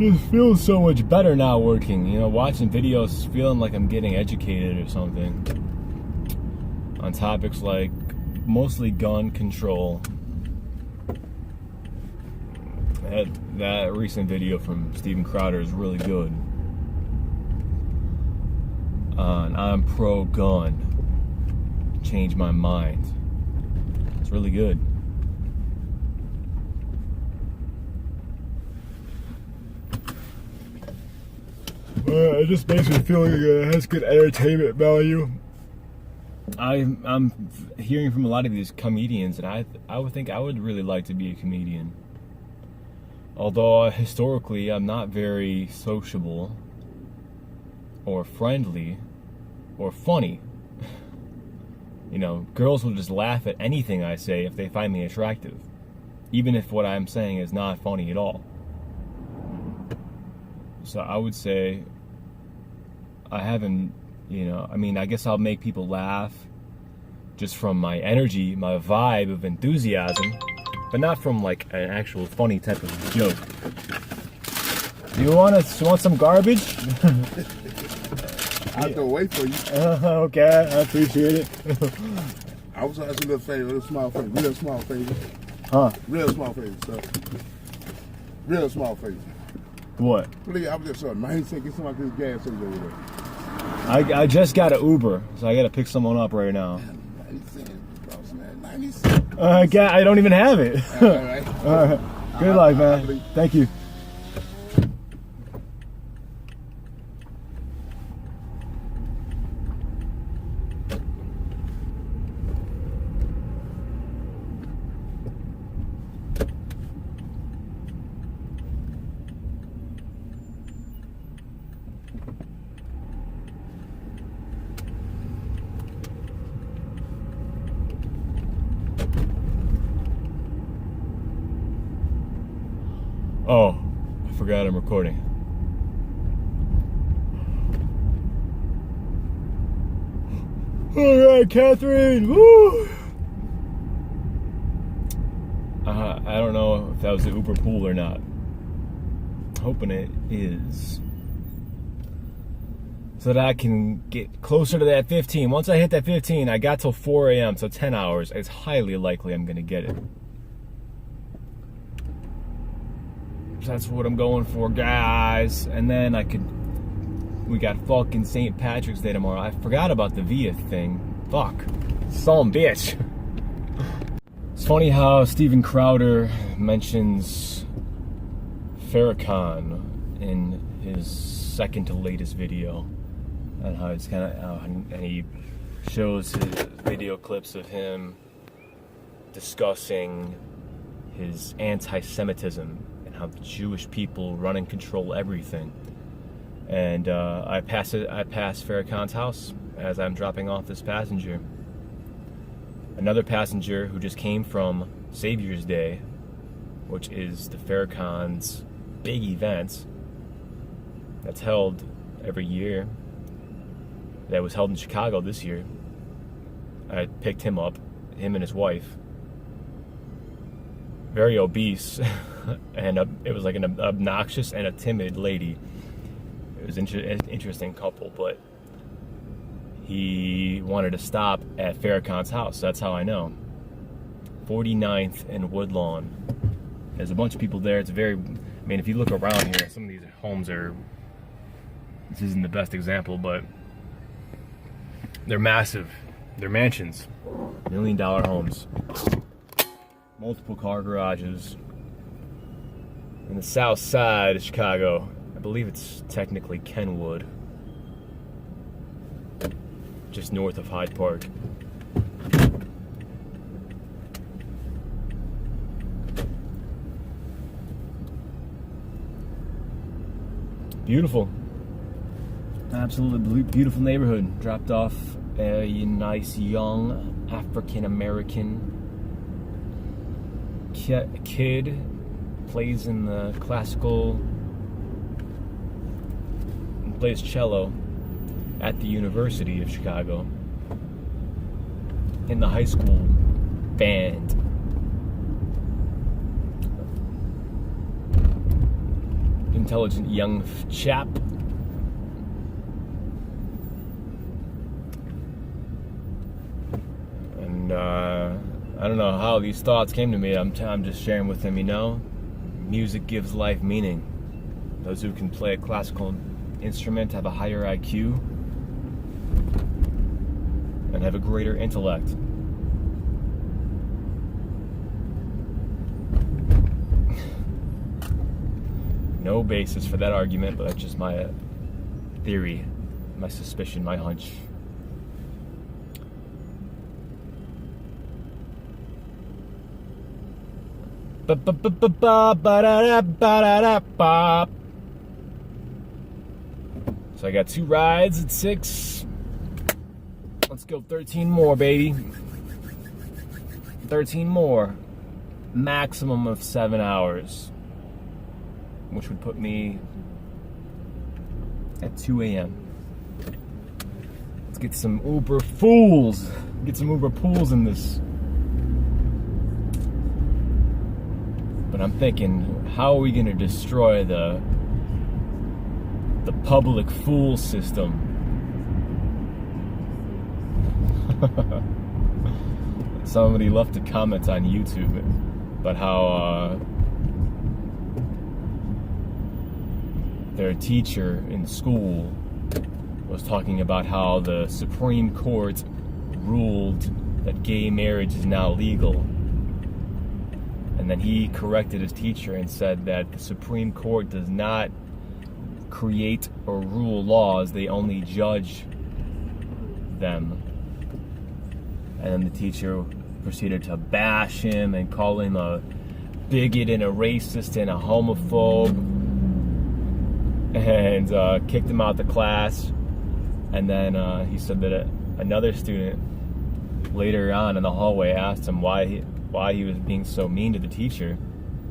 It feels so much better now working, you know, watching videos, feeling like I'm getting educated or something on topics like mostly gun control. That recent video from Steven Crowder is really good. I'm pro-gun. Change my mind. It's really good. It just makes me feel like it has good entertainment value. I'm hearing from a lot of these comedians, and I would think I would really like to be a comedian. Although historically I'm not very sociable or friendly or funny. You know, girls will just laugh at anything I say if they find me attractive, even if what I'm saying is not funny at all. So I would say I haven't, you know, I mean, I guess I'll make people laugh just from my energy, my vibe of enthusiasm, but not from like an actual funny type of joke. Do you want some garbage? I have to wait for you. Okay, I appreciate it. I was asking a little favor, a little small favor, real small favor. Huh? Real small favor, so. Real small favor. What? Please, I was just sorry, 90 cents, get somebody this gas station over there. I just got an Uber, so I gotta pick someone up right now. 90 cents, boss man, 90 cents. I don't even have it. All right. All right. Good luck, man. Thank you. Oh, I forgot I'm recording. All right, Catherine. Woo! I don't know if that was the Uber pool or not. Hoping it is. So that I can get closer to that 15. Once I hit that 15, I got till 4 a.m., so 10 hours. It's highly likely I'm going to get it. So that's what I'm going for, guys. And then we got fucking St. Patrick's Day tomorrow. I forgot about the Via thing. Fuck. Some bitch. It's funny how Steven Crowder mentions Farrakhan in his second to latest video, and how it's kind of, and he shows his video clips of him discussing his anti-Semitism and how the Jewish people run and control everything. And I pass Farrakhan's house as I'm dropping off this passenger. Another passenger who just came from Savior's Day, which is the Farrakhan's big event that's held every year, that was held in Chicago this year. I picked him up, him and his wife. Very obese, and it was like an obnoxious and a timid lady. It was an interesting couple, but he wanted to stop at Farrakhan's house. That's how I know. 49th and Woodlawn. There's a bunch of people there. It's very, I mean, if you look around here, some of these homes are, this isn't the best example, but they're massive. They're mansions. $1 million homes. Multiple car garages. In the south side of Chicago. I believe it's technically Kenwood. Just north of Hyde Park. Beautiful. Absolutely beautiful neighborhood. Dropped off a nice young African-American kid. Plays in the classical, plays cello at the University of Chicago in the high school band. Intelligent young chap. And I don't know how these thoughts came to me. I'm just sharing with him, you know. Music gives life meaning. Those who can play a classical instrument have a higher IQ and have a greater intellect. No basis for that argument, but that's just my theory, my suspicion, my hunch. So I got 2 rides at 6. Let's go 13 more, baby. 13 more. Maximum of 7 hours. Which would put me at 2 a.m. Let's get some Uber fools. Get some Uber pools in this. But I'm thinking, how are we going to destroy the public fool system? Somebody left a comment on YouTube about how their teacher in school was talking about how the Supreme Court ruled that gay marriage is now legal. And then he corrected his teacher and said that the Supreme Court does not create or rule laws, they only judge them. And then the teacher proceeded to bash him and call him a bigot and a racist and a homophobe, and kicked him out of the class. And then he said that another student later on in the hallway asked him why he was being so mean to the teacher,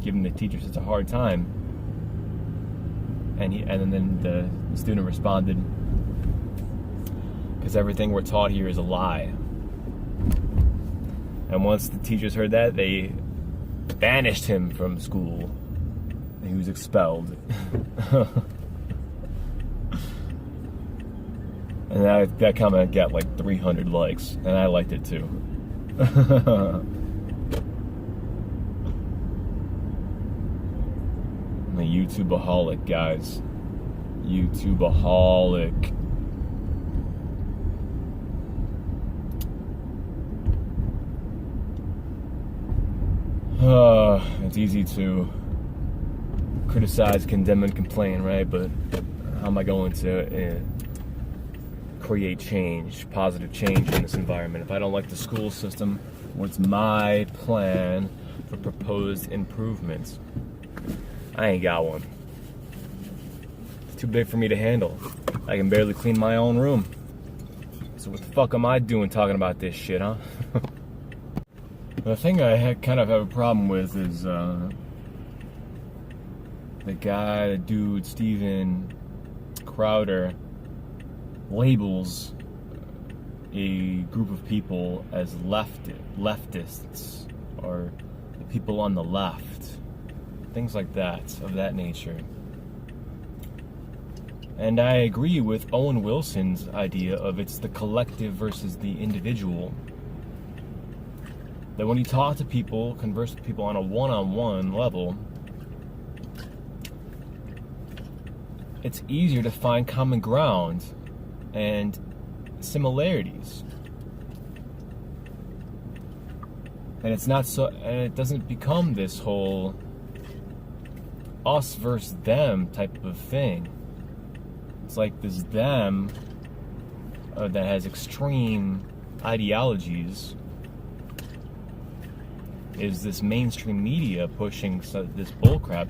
giving the teacher such a hard time. And then the student responded, because everything we're taught here is a lie. And once the teachers heard that, they banished him from school. And he was expelled. And that comment got like 300 likes, and I liked it too. I'm a YouTubeaholic, guys. YouTubeaholic. It's easy to criticize, condemn, and complain, right? But how am I going to create change, positive change in this environment? If I don't like the school system, what's my plan for proposed improvements? I ain't got one. It's too big for me to handle. I can barely clean my own room. So what the fuck am I doing talking about this shit, huh? The thing I kind of have a problem with is the dude, Steven Crowder, labels a group of people as leftists, or the people on the left, things like that, of that nature. And I agree with Owen Wilson's idea of it's the collective versus the individual. That when you talk to people, converse with people on a one-on-one level, it's easier to find common ground and similarities. And it's not so, and it doesn't become this whole us versus them type of thing. It's like this them that has extreme ideologies is this mainstream media pushing this bullcrap.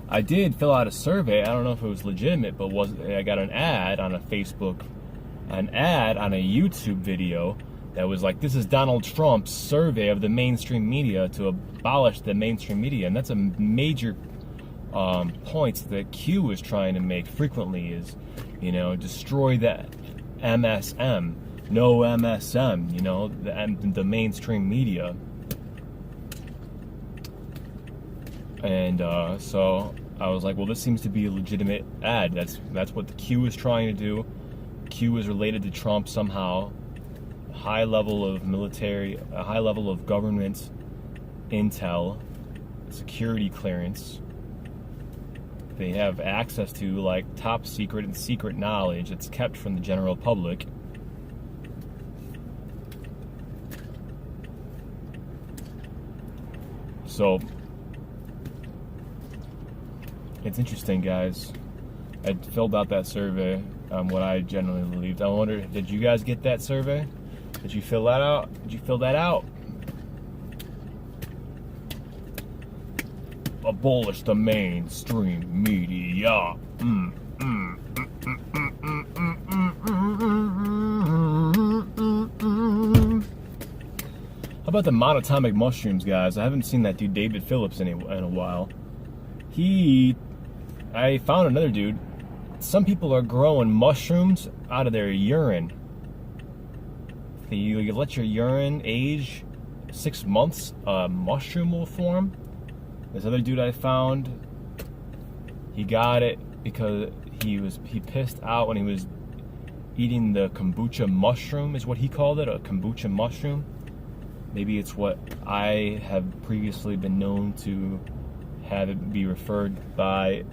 I did fill out a survey. I don't know if it was legitimate, but I got an ad on a Facebook, an ad on a YouTube video that was like, this is Donald Trump's survey of the mainstream media to abolish the mainstream media. And that's a major point that Q is trying to make frequently is, destroy that MSM, no MSM, the mainstream media. And so I was like, well, this seems to be a legitimate ad. That's what the Q is trying to do. Q is related to Trump somehow. A high level of military, a high level of government intel, security clearance. They have access to like top secret and secret knowledge that's kept from the general public. So it's interesting, guys. I filled out that survey on what I generally believed. I wonder, did you guys get that survey? Did you fill that out? abolish the mainstream media. How about the monatomic mushrooms, guys? I haven't seen that dude David Phillips in a while. I found another dude. Some people are growing mushrooms out of their urine. You let your urine age 6 months, a mushroom will form. This other dude I found, he got it because he pissed out when he was eating the kombucha mushroom, is what he called it, a kombucha mushroom. Maybe it's what I have previously been known to have it be referred by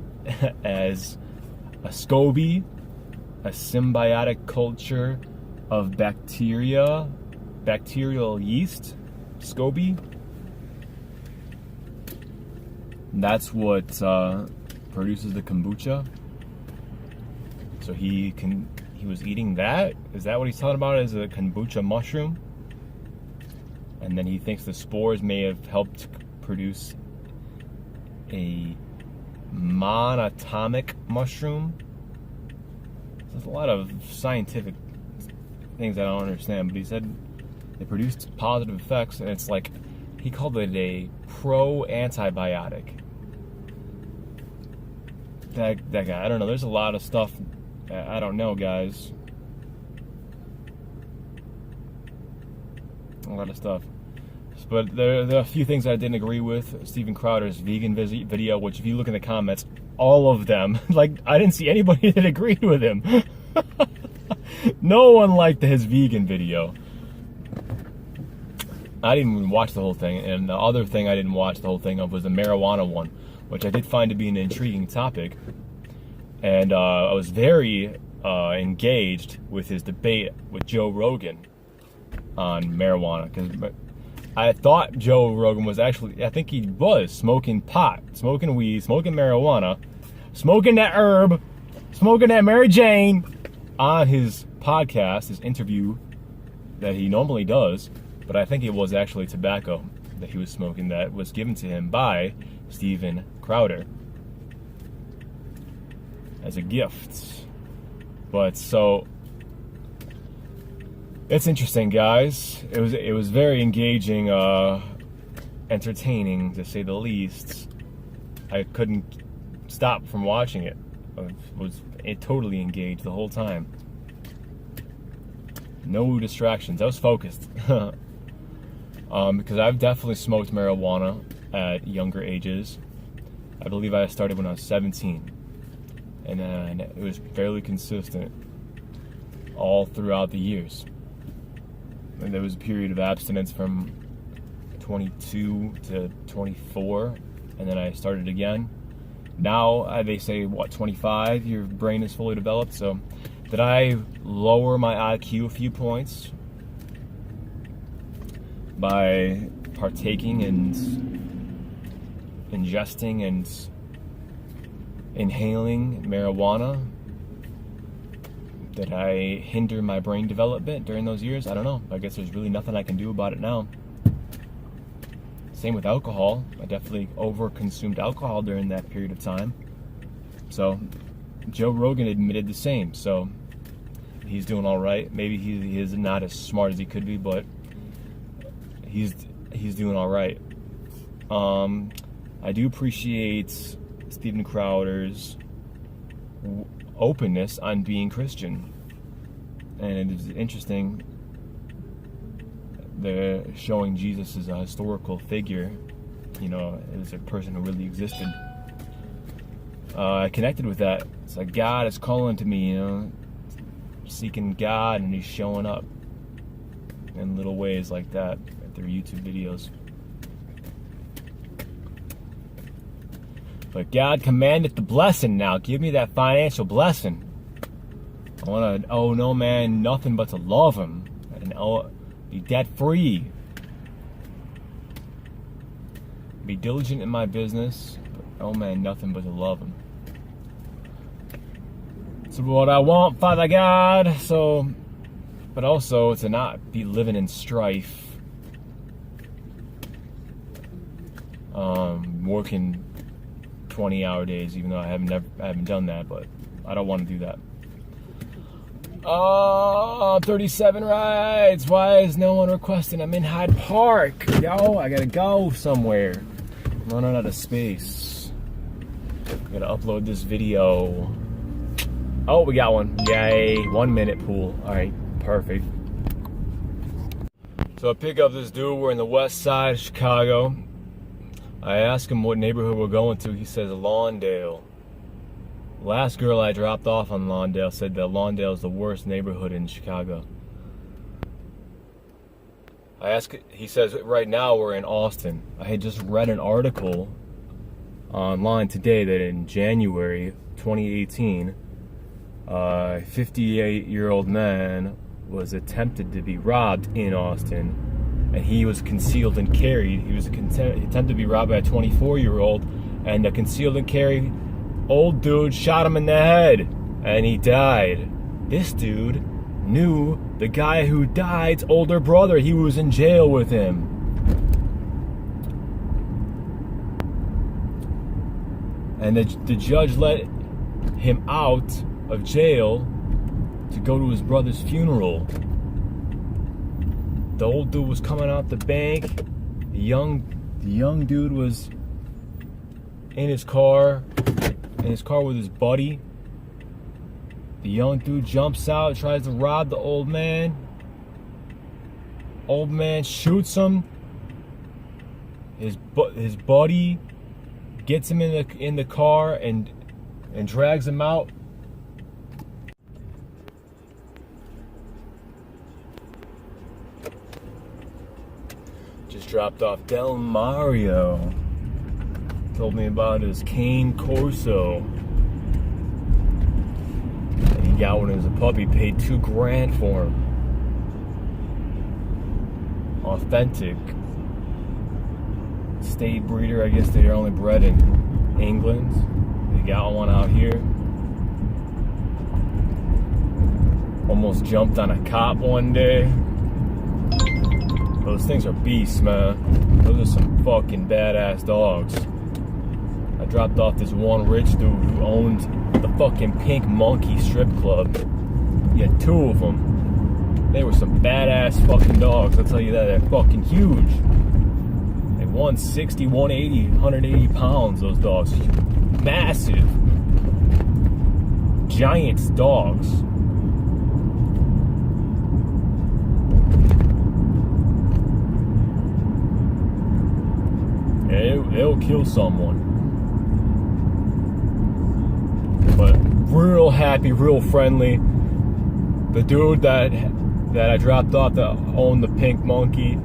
as a SCOBY, a symbiotic culture of bacterial yeast, SCOBY. That's what produces the kombucha. So he was eating that. Is that what he's talking about as a kombucha mushroom? And then he thinks the spores may have helped produce a monatomic mushroom. There's a lot of scientific things I don't understand, but he said it produced positive effects, and it's like he called it a pro-antibiotic. That guy, I don't know. There's a lot of stuff I don't know, guys. A lot of stuff. But there are a few things I didn't agree with. Steven Crowder's vegan video, which if you look in the comments, all of them, like, I didn't see anybody that agreed with him. No one liked his vegan video. I didn't even watch the whole thing. And the other thing I didn't watch the whole thing of was the marijuana one, which I did find to be an intriguing topic. And I was very engaged with his debate with Joe Rogan on marijuana, because I thought Joe Rogan was actually, I think he was smoking pot, smoking weed, smoking marijuana, smoking that herb, smoking that Mary Jane on his podcast, his interview that he normally does. But I think it was actually tobacco that he was smoking that was given to him by Steven Crowder as a gift. But so it's interesting, guys. It was very engaging, entertaining to say the least. I couldn't stop from watching it. I was totally engaged the whole time. No distractions. I was focused. Because I've definitely smoked marijuana at younger ages. I believe I started when I was 17. And then it was fairly consistent all throughout the years. And there was a period of abstinence from 22 to 24, and then I started again. Now, they say, 25, your brain is fully developed. So, did I lower my IQ a few points by partaking and ingesting and inhaling marijuana? Did I hinder my brain development during those years? I don't know. I guess there's really nothing I can do about it now. Same with alcohol. I definitely over-consumed alcohol during that period of time. So, Joe Rogan admitted the same. So, he's doing all right. Maybe he is not as smart as he could be, but he's doing all right. I do appreciate Steven Crowder's openness on being Christian, and it is interesting. They're showing Jesus as a historical figure, as a person who really existed. I connected with that. It's like God is calling to me, seeking God, and He's showing up in little ways like that through YouTube videos. But God commanded the blessing now. Give me that financial blessing. I want to owe no man nothing but to love him and be debt free. Be diligent in my business, but owe man nothing but to love him. So what I want, Father God, but also to not be living in strife, working 20-hour days, even though I haven't done that, but I don't want to do that. 37 rides. Why is no one requesting? I'm in Hyde Park. Yo, I gotta go somewhere. I'm running out of space. I gotta upload this video. Oh, we got one. Yay. 1 minute pool. Alright, perfect. So I pick up this dude. We're in the west side of Chicago. I ask him what neighborhood we're going to. He says Lawndale. Last girl I dropped off on Lawndale said that Lawndale is the worst neighborhood in Chicago. He says right now we're in Austin. I had just read an article online today that in January 2018, a 58-year-old man was attempted to be robbed in Austin, and he was concealed and carried. He was attempted to be robbed by a 24-year-old, and the concealed and carried old dude shot him in the head, and he died. This dude knew the guy who died's older brother. He was in jail with him. And the judge let him out of jail to go to his brother's funeral. The old dude was coming out the bank. The young dude was in his car with his buddy. The young dude jumps out, tries to rob the old man. Old man shoots him. His buddy gets him in the car and drags him out. Just dropped off Del Mario. Told me about his cane Corso. And he got one as a puppy, paid $2,000 for him. Authentic. State breeder, I guess they're only bred in England. They got one out here. Almost jumped on a cop one day. Those things are beasts, man. Those are some fucking badass dogs. I dropped off this one rich dude who owned the fucking Pink Monkey strip club. He had 2 of them. They were some badass fucking dogs, I'll tell you that. They're fucking huge. They 160, 180, 180 pounds, those dogs. Massive. Giant dogs. It'll kill someone. But real happy, real friendly. The dude that I dropped off that owned the Pink Monkey,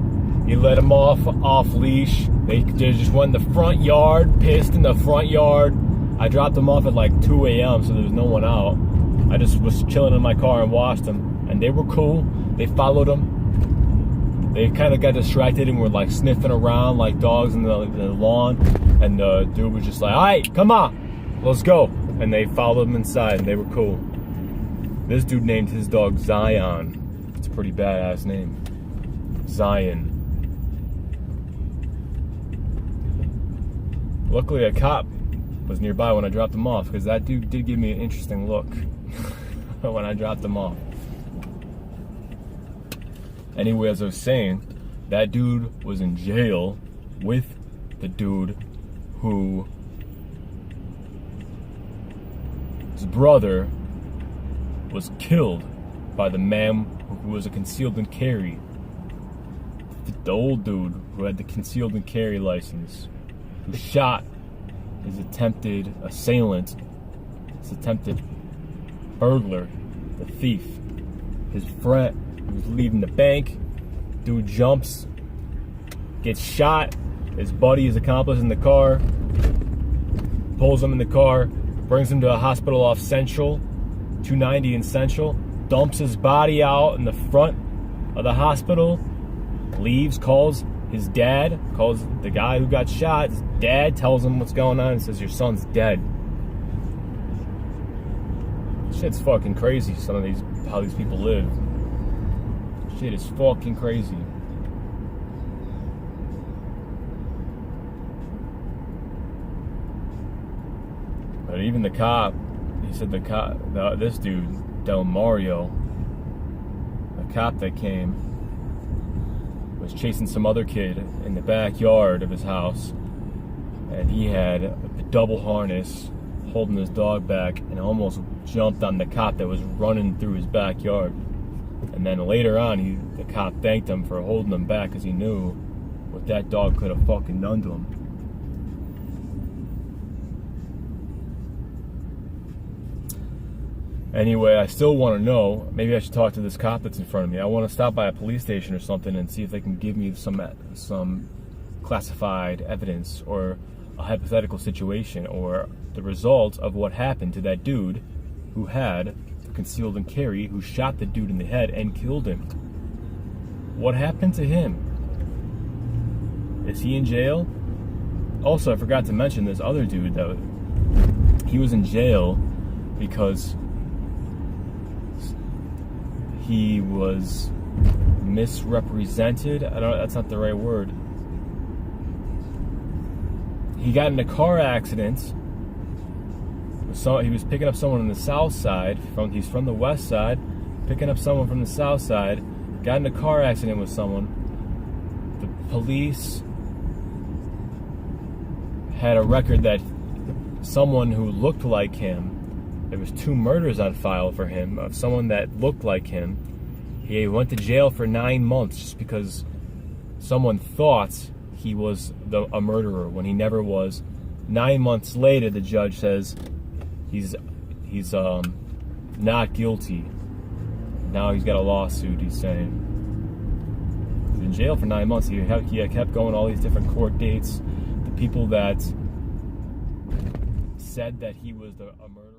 he let him off leash. They just went in the front yard, pissed in the front yard. I dropped them off at like 2 a.m. so there was no one out. I just was chilling in my car and watched them, and they were cool. They followed him. They kind of got distracted and were like sniffing around like dogs in the lawn, and the dude was just like, "All right, come on, let's go." And they followed him inside, and they were cool. This dude named his dog Zion. It's a pretty badass name. Zion. Luckily, a cop was nearby when I dropped him off, because that dude did give me an interesting look when I dropped him off. Anyway, as I was saying, that dude was in jail with the dude who his brother was killed by the man who was a concealed and carry. The old dude who had the concealed and carry license, who shot his attempted assailant, his attempted burglar, the thief. His friend was leaving the bank. Dude jumps, gets shot. His buddy, his accomplice, in the car, pulls him in the car, brings him to a hospital off Central, 290 in Central, dumps his body out in the front of the hospital, leaves, calls his dad, calls the guy who got shot. His dad tells him what's going on and says, "Your son's dead." Shit's fucking crazy, how these people live. Shit is fucking crazy. But even the cop, he said this dude, Del Mario, the cop that came, was chasing some other kid in the backyard of his house, and he had a double harness holding his dog back and almost jumped on the cop that was running through his backyard. And then later on, the cop thanked him for holding him back because he knew what that dog could have fucking done to him. Anyway, I still want to know, maybe I should talk to this cop that's in front of me. I want to stop by a police station or something and see if they can give me some classified evidence or a hypothetical situation or the result of what happened to that dude who had concealed and carry, who shot the dude in the head and killed him. What happened to him? Is he in jail? Also, I forgot to mention this other dude that he was in jail because he was misrepresented. That's not the right word. He got in a car accident. He was picking up someone on the south side. He's from the west side, picking up someone from the south side. Got in a car accident with someone. The police had a record that someone who looked like him, there was 2 murders on file for him of someone that looked like him. He went to jail for 9 months just because someone thought he was a murderer when he never was. 9 months later, the judge says he's not guilty. Now he's got a lawsuit. He's saying he's in jail for 9 months. He kept going all these different court dates. The people that said that he was a murderer.